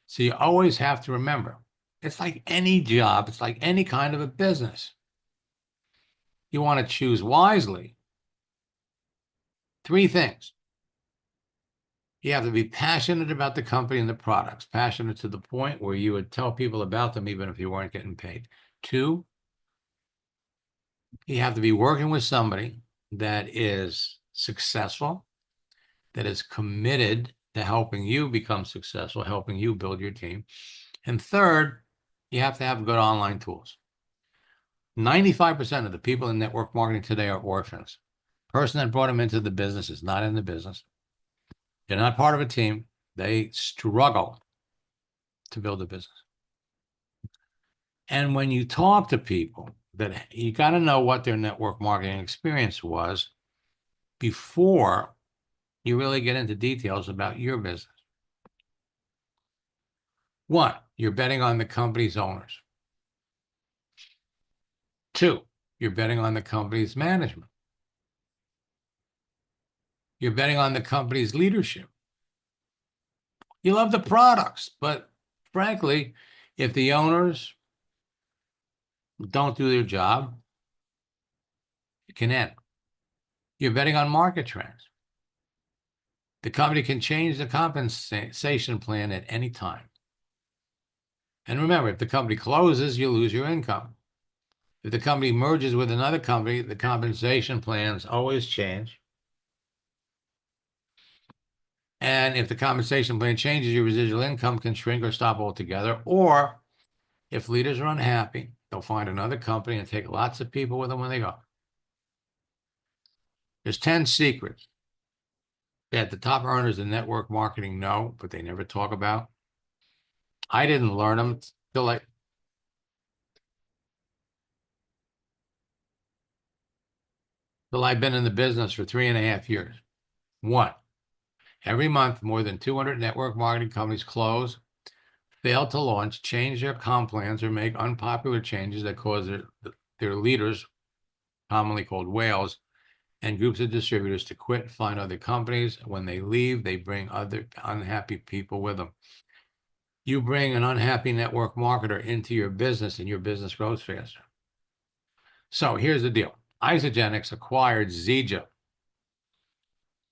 So you always have to remember, it's like any job, it's like any kind of a business. You want to choose wisely. 3 things. You have to be passionate about the company and the products, passionate to the point where you would tell people about them even if you weren't getting paid. 2, you have to be working with somebody that is successful, that is committed to helping you become successful, helping you build your team. And 3rd, you have to have good online tools. 95% of the people in network marketing today are orphans. The person that brought them into the business is not in the business. They're not part of a team. They struggle to build a business. And when you talk to people, that you got to know what their network marketing experience was before you really get into details about your business. 1, you're betting on the company's owners. 2, you're betting on the company's management. You're betting on the company's leadership. You love the products, but frankly, if the owners don't do their job, it can end. You're betting on market trends. The company can change the compensation plan at any time. And remember, if the company closes, you lose your income. If the company merges with another company, the compensation plans always change. And if the compensation plan changes, your residual income can shrink or stop altogether. Or if leaders are unhappy, they'll find another company and take lots of people with them when they go. There's 10 secrets that the top earners in network marketing know, but they never talk about. I didn't learn them till I've been in the business for 3.5 years. 1, every month, more than 200 network marketing companies close, fail to launch, change their comp plans, or make unpopular changes that cause their leaders, commonly called whales, and groups of distributors to quit and find other companies. When they leave, they bring other unhappy people with them. You bring an unhappy network marketer into your business and your business grows faster. So here's the deal. Isagenix acquired Zija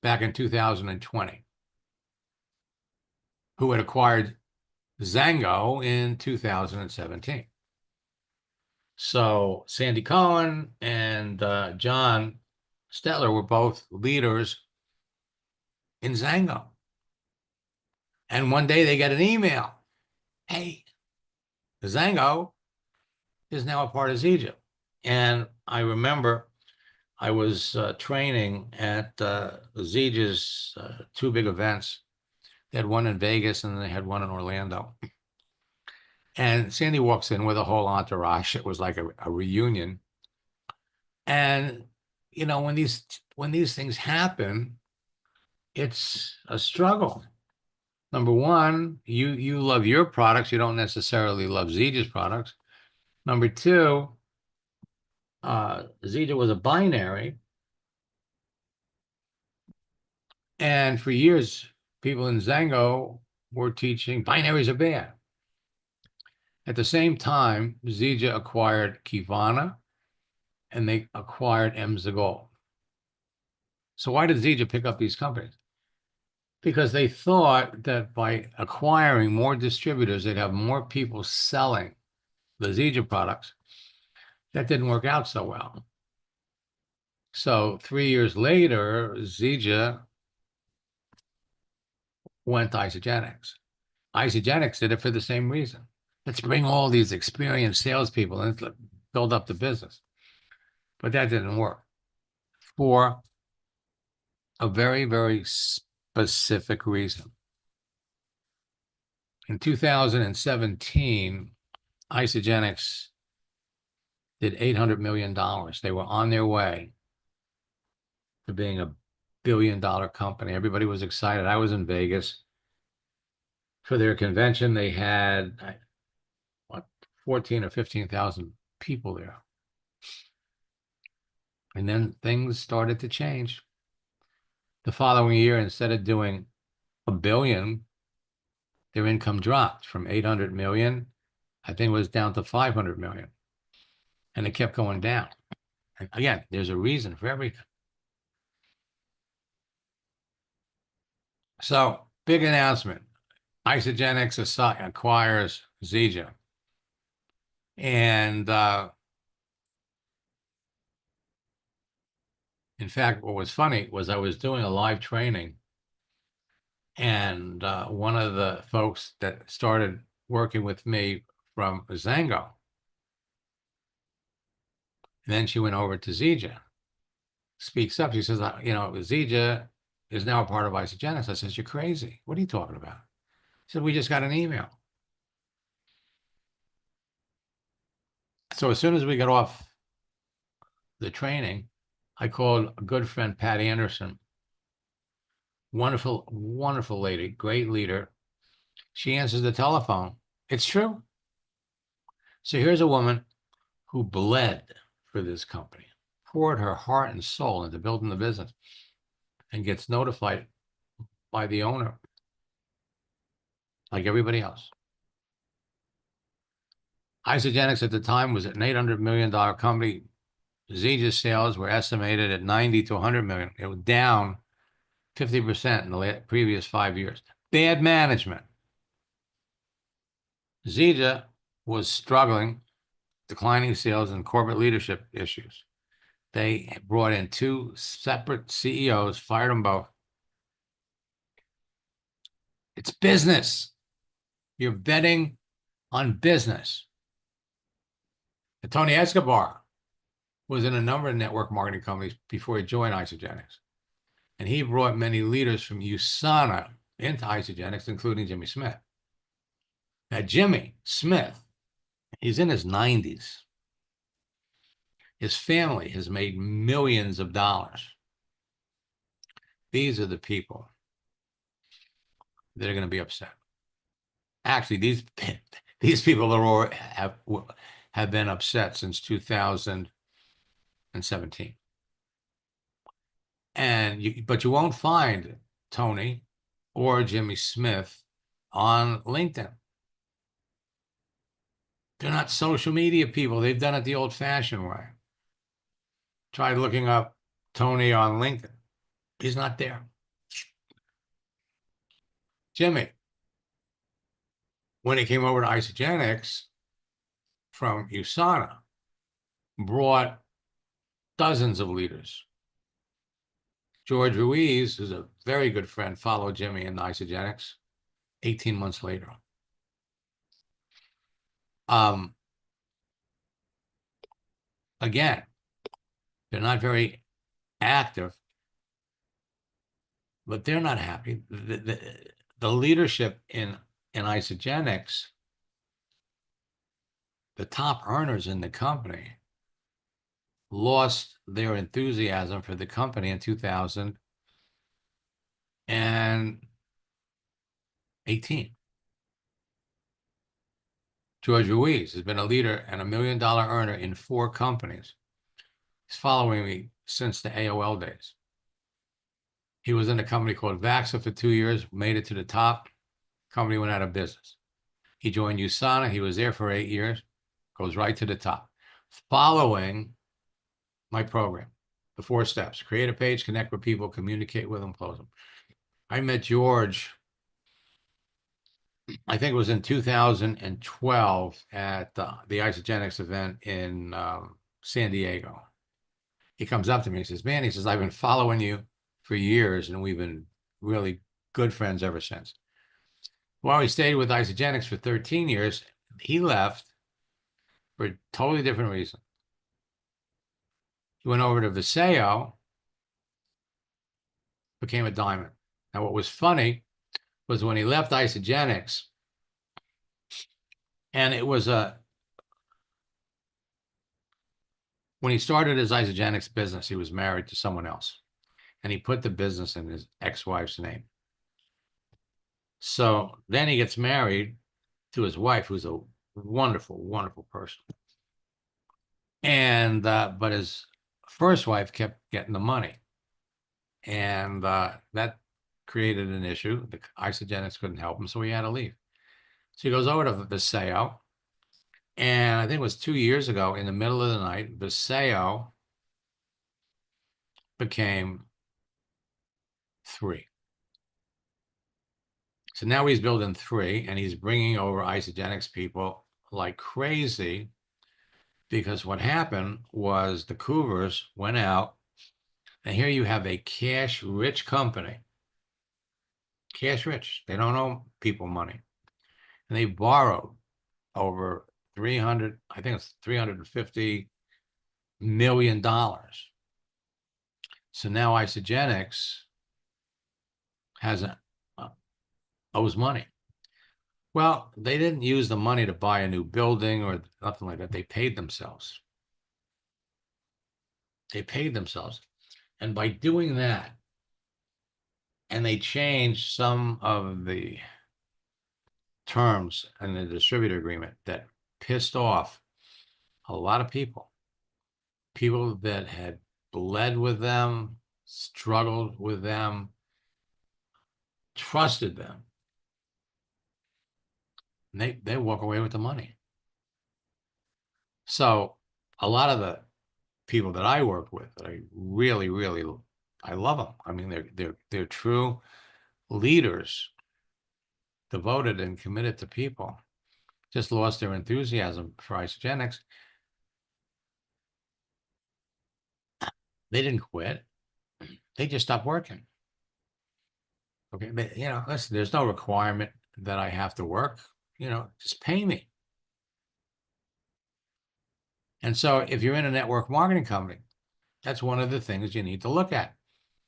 back in 2020, who had acquired Zango in 2017. So Sandy Cohen and John Stetler were both leaders in Zango. And one day they get an email. Hey, Zango is now a part of Zija. And I remember I was training at Zija's two big events. They had one in Vegas and they had one in Orlando. And Sandy walks in with a whole entourage. It was like a reunion. And, you know, when these things happen, it's a struggle. Number one, you love your products. You don't necessarily love Zija's products. Number two, Zija was a binary. And for years, people in Zango were teaching binaries are bad. At the same time, Zija acquired Kivana and they acquired Emzagol. So why did Zija pick up these companies? Because they thought that by acquiring more distributors, they'd have more people selling the Zija products. That didn't work out so well. So 3 years later, Zija went to Isagenix. Isagenix did it for the same reason. Let's bring all these experienced salespeople and let's build up the business. But that didn't work for a very, very specific reason. In 2017, Isagenix did $800 million. They were on their way to being a billion-dollar company. Everybody was excited. I was in Vegas for their convention. They had, what, 14 or 15,000 people there. And then things started to change. The following year, instead of doing $1 billion, their income dropped from 800 million, I think it was down to 500 million. And it kept going down. And again, there's a reason for everything. So, big announcement. Isagenix acquires Zija. And in fact, what was funny was I was doing a live training and one of the folks that started working with me from Zango, and then she went over to Zija, speaks up. She says, you know, Zija is now a part of Isagenix. I says, you're crazy. What are you talking about? She said, we just got an email. So as soon as we got off the training, I called a good friend, Pat Anderson. Wonderful, wonderful lady, great leader. She answers the telephone. It's true. So here's a woman who bled for this company, poured her heart and soul into building the business, and gets notified by the owner, like everybody else. Isagenix at the time was an $800 million company. Zija's sales were estimated at 90 to 100 million. It was down 50% in the previous 5 years. Bad management. Zija was struggling, declining sales and corporate leadership issues. They brought in two separate CEOs, fired them both. It's business. You're betting on business. And Tony Escobar was in a number of network marketing companies before he joined Isagenix. And he brought many leaders from USANA into Isagenix, including Jimmy Smith. Now, Jimmy Smith, he's in his 90s. His family has made millions of dollars. These are the people that are going to be upset. Actually, these people are have been upset since 2017. But you won't find Tony or Jimmy Smith on LinkedIn. They're not social media people. They've done it the old-fashioned way. Try looking up Tony on LinkedIn. He's not there. Jimmy, when he came over to Isagenix from USANA, brought dozens of leaders. George Ruiz, who's a very good friend, followed Jimmy in Isagenix 18 months later. Again, they're not very active, but they're not happy. The leadership in Isagenix, the top earners in the company, lost their enthusiasm for the company in 2018. George Ruiz has been a leader and $1 million earner in 4 companies. He's following me since the AOL days. He was in a company called Vaxa for 2 years, made it to the top. Company went out of business. He joined USANA. He was there for 8 years, goes right to the top. Following my program, the 4 steps: create a page, connect with people, communicate with them, close them. I met George, I think it was in 2012 at the Isagenix event in San Diego. He comes up to me and says, man, he says, I've been following you for years and we've been really good friends ever since. Well, he stayed with Isagenix for 13 years. He left for a totally different reason. He went over to Vasayo, became a diamond. Now, what was funny was when he left Isagenix, and it was when he started his Isagenix business, he was married to someone else, and he put the business in his ex-wife's name. So then he gets married to his wife, who's a wonderful, wonderful person. And but his first wife kept getting the money, and that created an issue. The Isagenix couldn't help him, so he had to leave. So he goes over to Vasayo, and I think it was 2 years ago, in the middle of the night, Vasayo became 3. So now he's building 3, and he's bringing over Isagenix people like crazy, because what happened was the Cougars went out, and here you have a cash-rich company. Cash-rich. They don't owe people money. And they borrowed over I think it's $350 million. So now Isagenix owes money. Well, they didn't use the money to buy a new building or nothing like that. They paid themselves. They paid themselves. And by doing that, and they changed some of the terms in the distributor agreement that pissed off a lot of people that had bled with them, struggled with them, trusted them. And they walk away with the money. So a lot of the people that I work with, that I really, really, I love them. I mean, they're true leaders, devoted and committed to people, just lost their enthusiasm for Isagenix. They didn't quit. They just stopped working. Okay, but, listen, there's no requirement that I have to work. Just pay me. And so if you're in a network marketing company, that's one of the things you need to look at.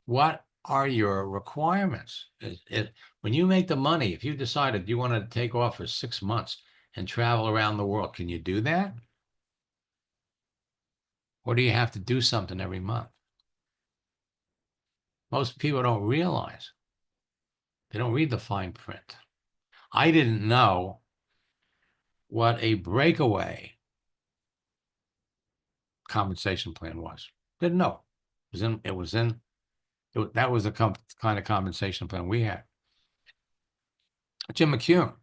What are your requirements? When you make the money, if you decided you want to take off for 6 months and travel around the world, can you do that? Or do you have to do something every month? Most people don't realize. They don't read the fine print. I didn't know what a breakaway compensation plan was. Didn't know. That was the kind of compensation plan we had. Jim McCune,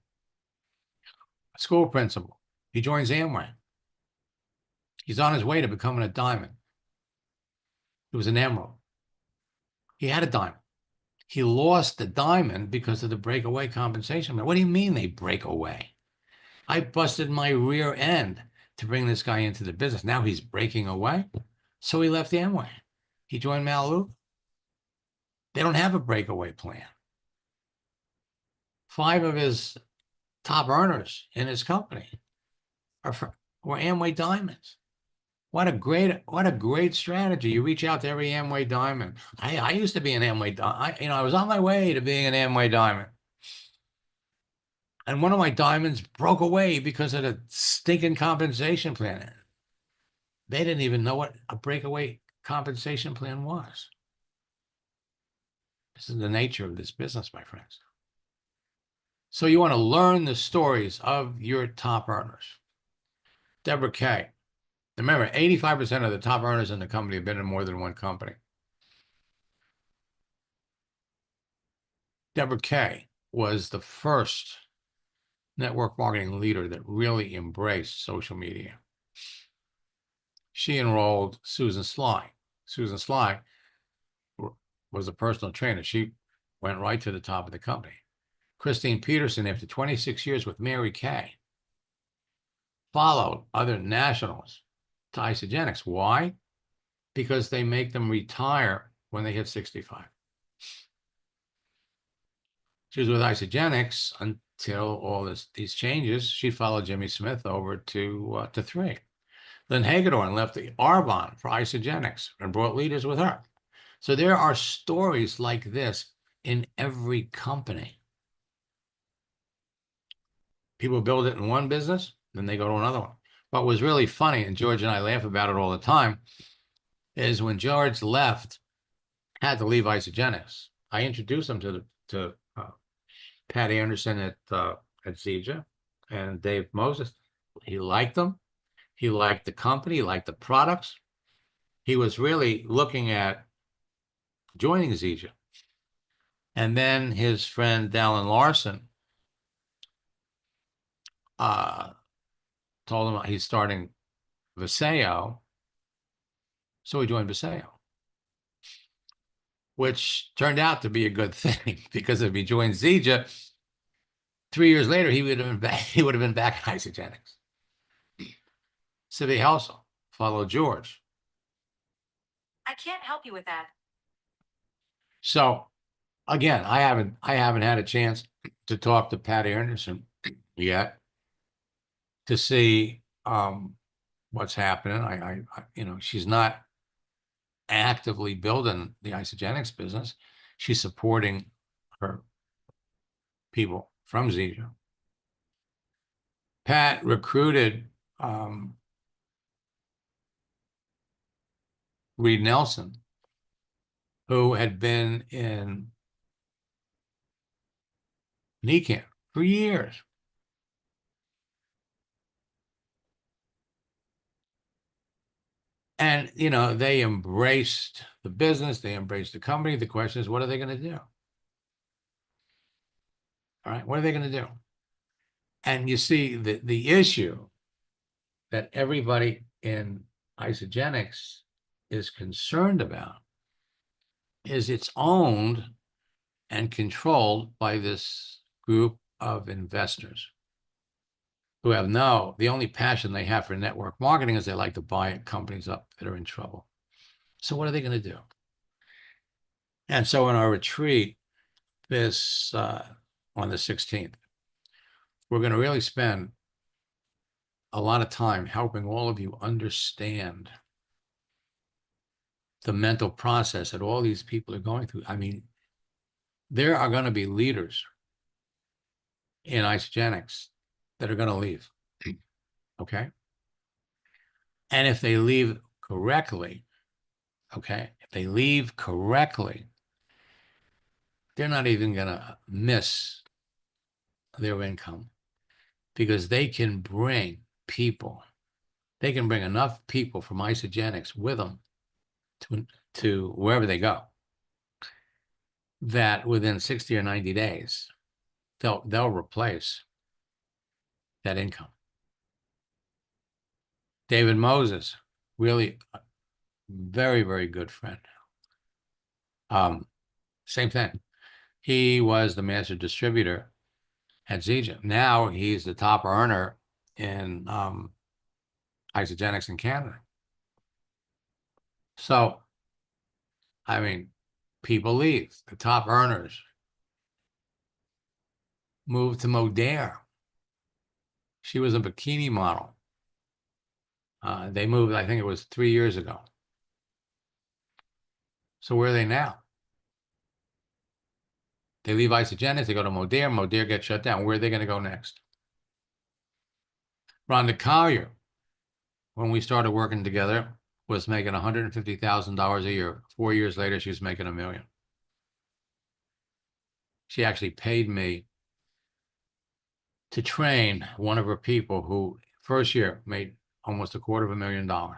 a school principal, he joins Amway. He's on his way to becoming a diamond. It was an emerald. He had a diamond. He lost the diamond because of the breakaway compensation plan. What do you mean they break away? I busted my rear end to bring this guy into the business. Now he's breaking away. So he left Amway. He joined Melaleuca. They don't have a breakaway plan. 5 of his top earners in his company were Amway Diamonds. What a great strategy. You reach out to every Amway Diamond. I used to be an Amway Diamond. I was on my way to being an Amway Diamond. And one of my diamonds broke away because of the stinking compensation plan. They didn't even know what a breakaway compensation plan was. This is the nature of this business, my friends. So you want to learn the stories of your top earners. Deborah Kay. Remember, 85% of the top earners in the company have been in more than one company. Deborah Kay was the first network marketing leader that really embraced social media. She enrolled Susan Sly. Susan Sly was a personal trainer. She went right to the top of the company. Christine Peterson, after 26 years with Mary Kay, followed other nationals to Isagenix. Why? Because they make them retire when they hit 65. She was with Isagenix until all these changes. She followed Jimmy Smith over to 3. Then Hagedorn left the Arbonne for Isagenix and brought leaders with her. So there are stories like this in every company. People build it in one business, then they go to another one. What was really funny, and George and I laugh about it all the time, is when George had to leave Isagenix, I introduced him to Pat Anderson at Zija and Dave Moses. He liked them. He liked the company. He liked the products. He was really looking at joining Zija. And then his friend Dallin Larson told him he's starting Vasayo. So he joined Vasayo, which turned out to be a good thing, because if he joined Zija, 3 years later, he would have been back, at Isagenix. Sibi Helsel followed George. I can't help you with that. So again, I haven't had a chance to talk to Pat Anderson yet to see what's happening. I she's not actively building the Isagenix business. She's supporting her people from Zija. Pat recruited Reed Nelson, who had been in NECAM for years. And, they embraced the business, they embraced the company. The question is, what are they going to do? All right, what are they going to do? And you see the issue that everybody in Isagenix is concerned about is it's owned and controlled by this group of investors who have the only passion they have for network marketing is they like to buy companies up that are in trouble. So what are they going to do? And so in our retreat on the 16th, we're going to really spend a lot of time helping all of you understand the mental process that all these people are going through. I mean, there are going to be leaders in Isagenix that are going to leave. Okay. And if they leave correctly, they're not even going to miss their income, because they can bring enough people from Isagenix with them to wherever they go, that within 60 or 90 days, they'll replace that income. David Moses, really very, very good friend. Same thing. He was the master distributor at Zija. Now he's the top earner in Isagenix in Canada. So, I mean, people leave. The top earners moved to Modere. She was a bikini model. They moved, I think it was 3 years ago. So where are they now? They leave Isagenix, they go to Modere. Modere gets shut down. Where are they going to go next? Rhonda Collier, when we started working together, was making $150,000 a year. 4 years later, she was making $1 million. She actually paid me to train one of her people who first year made almost $250,000.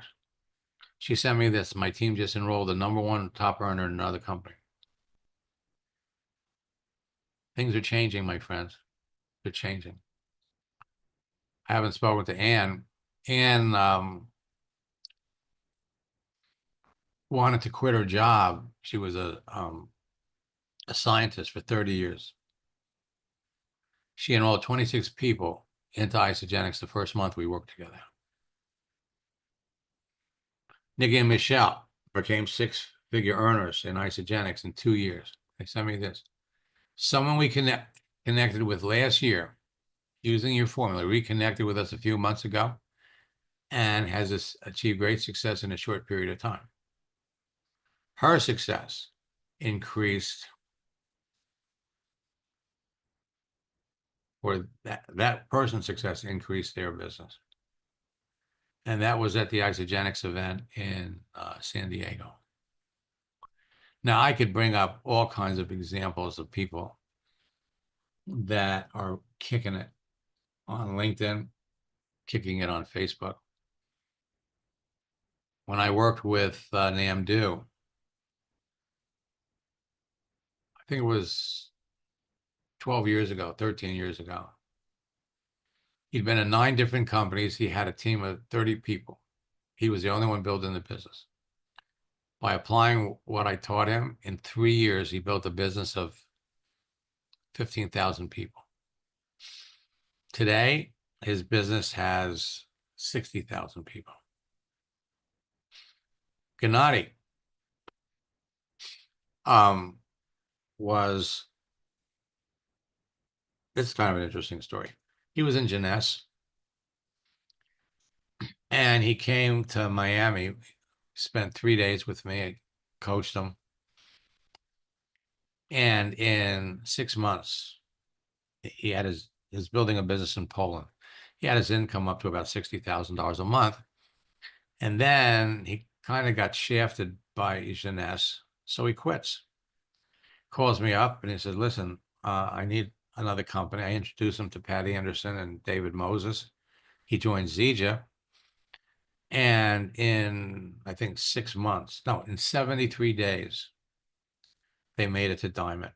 She sent me this. My team just enrolled the #1 top earner in another company. Things are changing, my friends. They're changing. I haven't spoken to Ann. Ann wanted to quit her job. She was a scientist for 30 years. She enrolled 26 people into Isagenix the first month we worked together. Nikki and Michelle became 6-figure earners in Isagenix in 2 years. They sent me this. Someone we connected with last year using your formula reconnected with us a few months ago and has achieved great success in a short period of time. Her success increased, or that person's success increased their business. And that was at the Isagenix event in San Diego. Now, I could bring up all kinds of examples of people that are kicking it on LinkedIn, kicking it on Facebook. When I worked with Namdu, I think it was 12 years ago, 13 years ago. He'd been in 9 different companies. He had a team of 30 people. He was the only one building the business. By applying what I taught him, in 3 years, he built a business of 15,000 people. Today, his business has 60,000 people. Gennady it's kind of an interesting story. He was in Jeunesse, and he came to Miami, spent 3 days with me, I coached him. And in 6 months, he had his building a business in Poland. He had his income up to about $60,000 a month. And then he kind of got shafted by Jeunesse, so he quits. Calls me up and he said, listen, I need another company. I introduced him to Patty Anderson and David Moses. He joined Zija. And in, I think, 6 months, no, in 73 days, they made it to Diamond.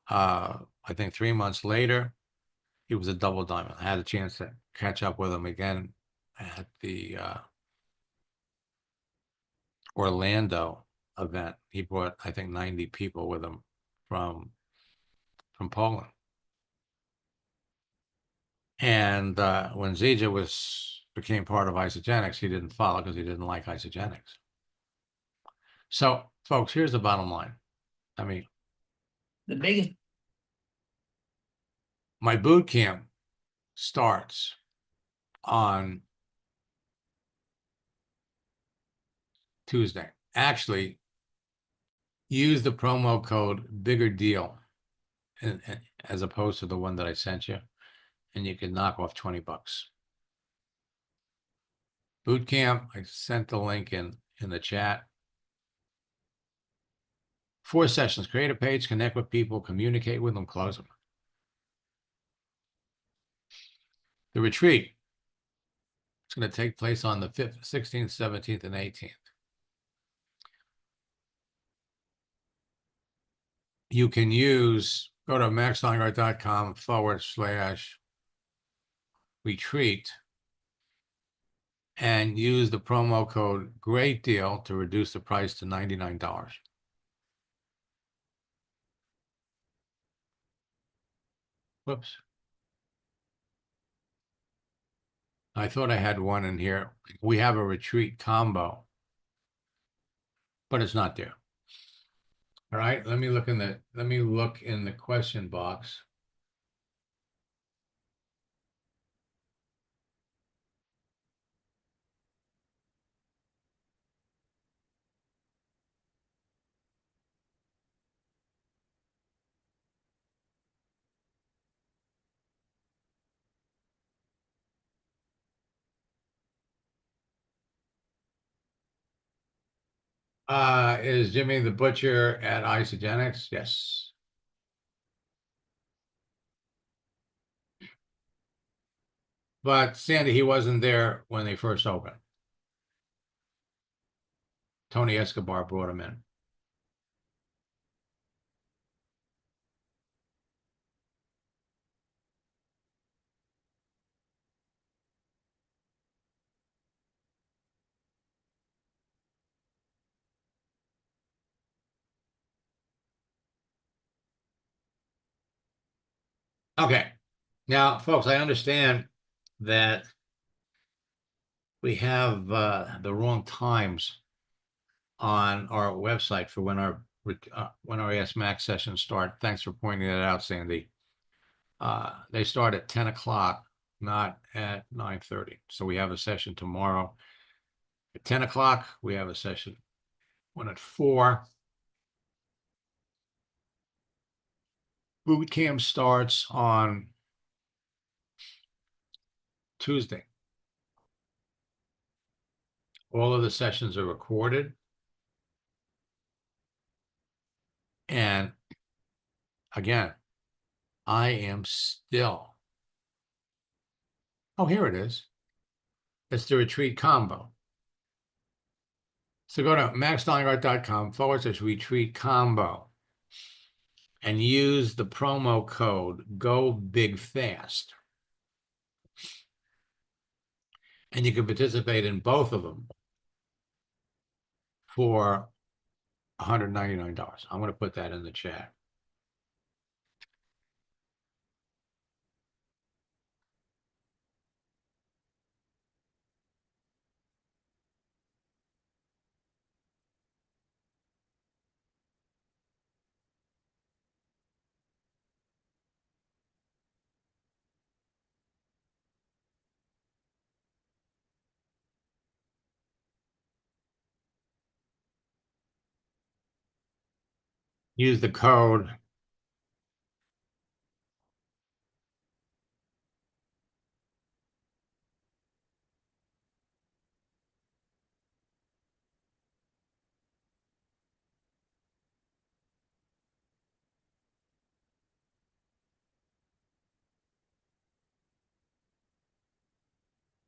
I think 3 months later, he was a double diamond. I had a chance to catch up with him again at the Orlando event. He brought, I think, 90 people with him from Poland. And when Zija became part of Isagenix, he didn't follow because he didn't like Isagenix. So, folks, here's the bottom line. I mean, The biggest, my boot camp starts on Tuesday. Actually, use the promo code Bigger Deal as opposed to the one that I sent you, and you can knock off $20. Boot camp, I sent the link in the chat. 4 sessions: create a page, connect with people, communicate with them, close them. The retreat, it's going to take place on the 5th, 16th, 17th, and 18th. You can go to maxsteingart.com/retreat and use the promo code Great Deal to reduce the price to $99. Whoops. I thought I had one in here. We have a retreat combo, but it's not there. All right, let me look in the question box. Is Jimmy the Butcher at Isagenix? Yes. But Sandy, he wasn't there when they first opened. Tony Escobar brought him in. Okay. Now, folks, I understand that we have the wrong times on our website for when our Ask Max sessions start. Thanks for pointing that out, Sandy. They start at 10 o'clock, not at 9:30. So we have a session tomorrow at 10 o'clock. We have a session one at 4. Boot camp starts on Tuesday. All of the sessions are recorded. And again, I am still. Oh, here it is. It's the retreat combo. So go to maxstallingart.com/retreat combo and use the promo code Go Big Fast. And you can participate in both of them for $199. I'm going to put that in the chat. Use the code.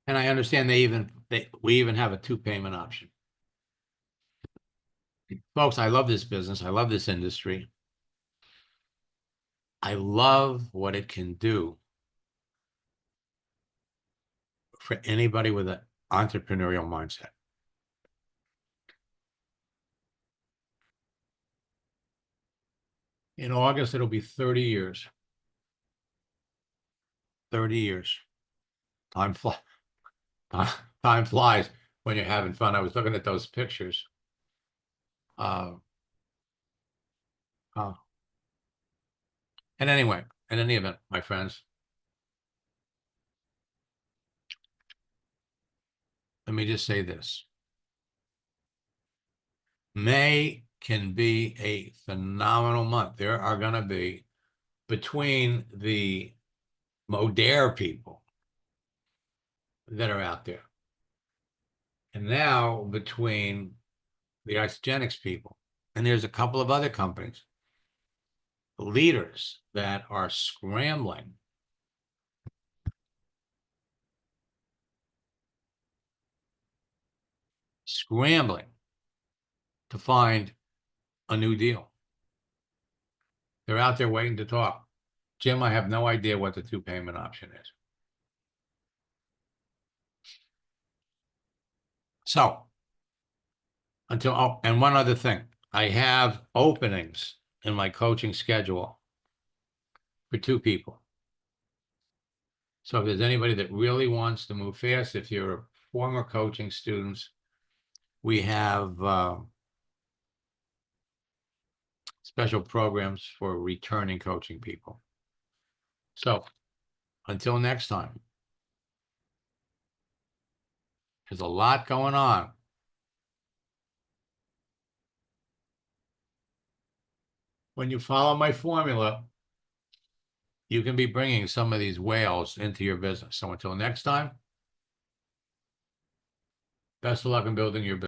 And I understand we even have a 2-payment option. Folks, I love this business. I love this industry. I love what it can do for anybody with an entrepreneurial mindset. In August, it'll be 30 years. 30 years. Time flies when you're having fun. I was looking at those pictures. And anyway, in any event, my friends, let me just say this. May can be a phenomenal month. There are going to be, between the Modere people that are out there, and now between the Isagenix people, and there's a couple of other companies, leaders that are scrambling to find a new deal. They're out there waiting to talk. Jim, I have no idea what the 2-payment option is. So, and one other thing, I have openings in my coaching schedule for 2 people. So if there's anybody that really wants to move fast, if you're former coaching students, we have special programs for returning coaching people. So until next time, there's a lot going on. When you follow my formula, you can be bringing some of these whales into your business. So until next time, best of luck in building your business.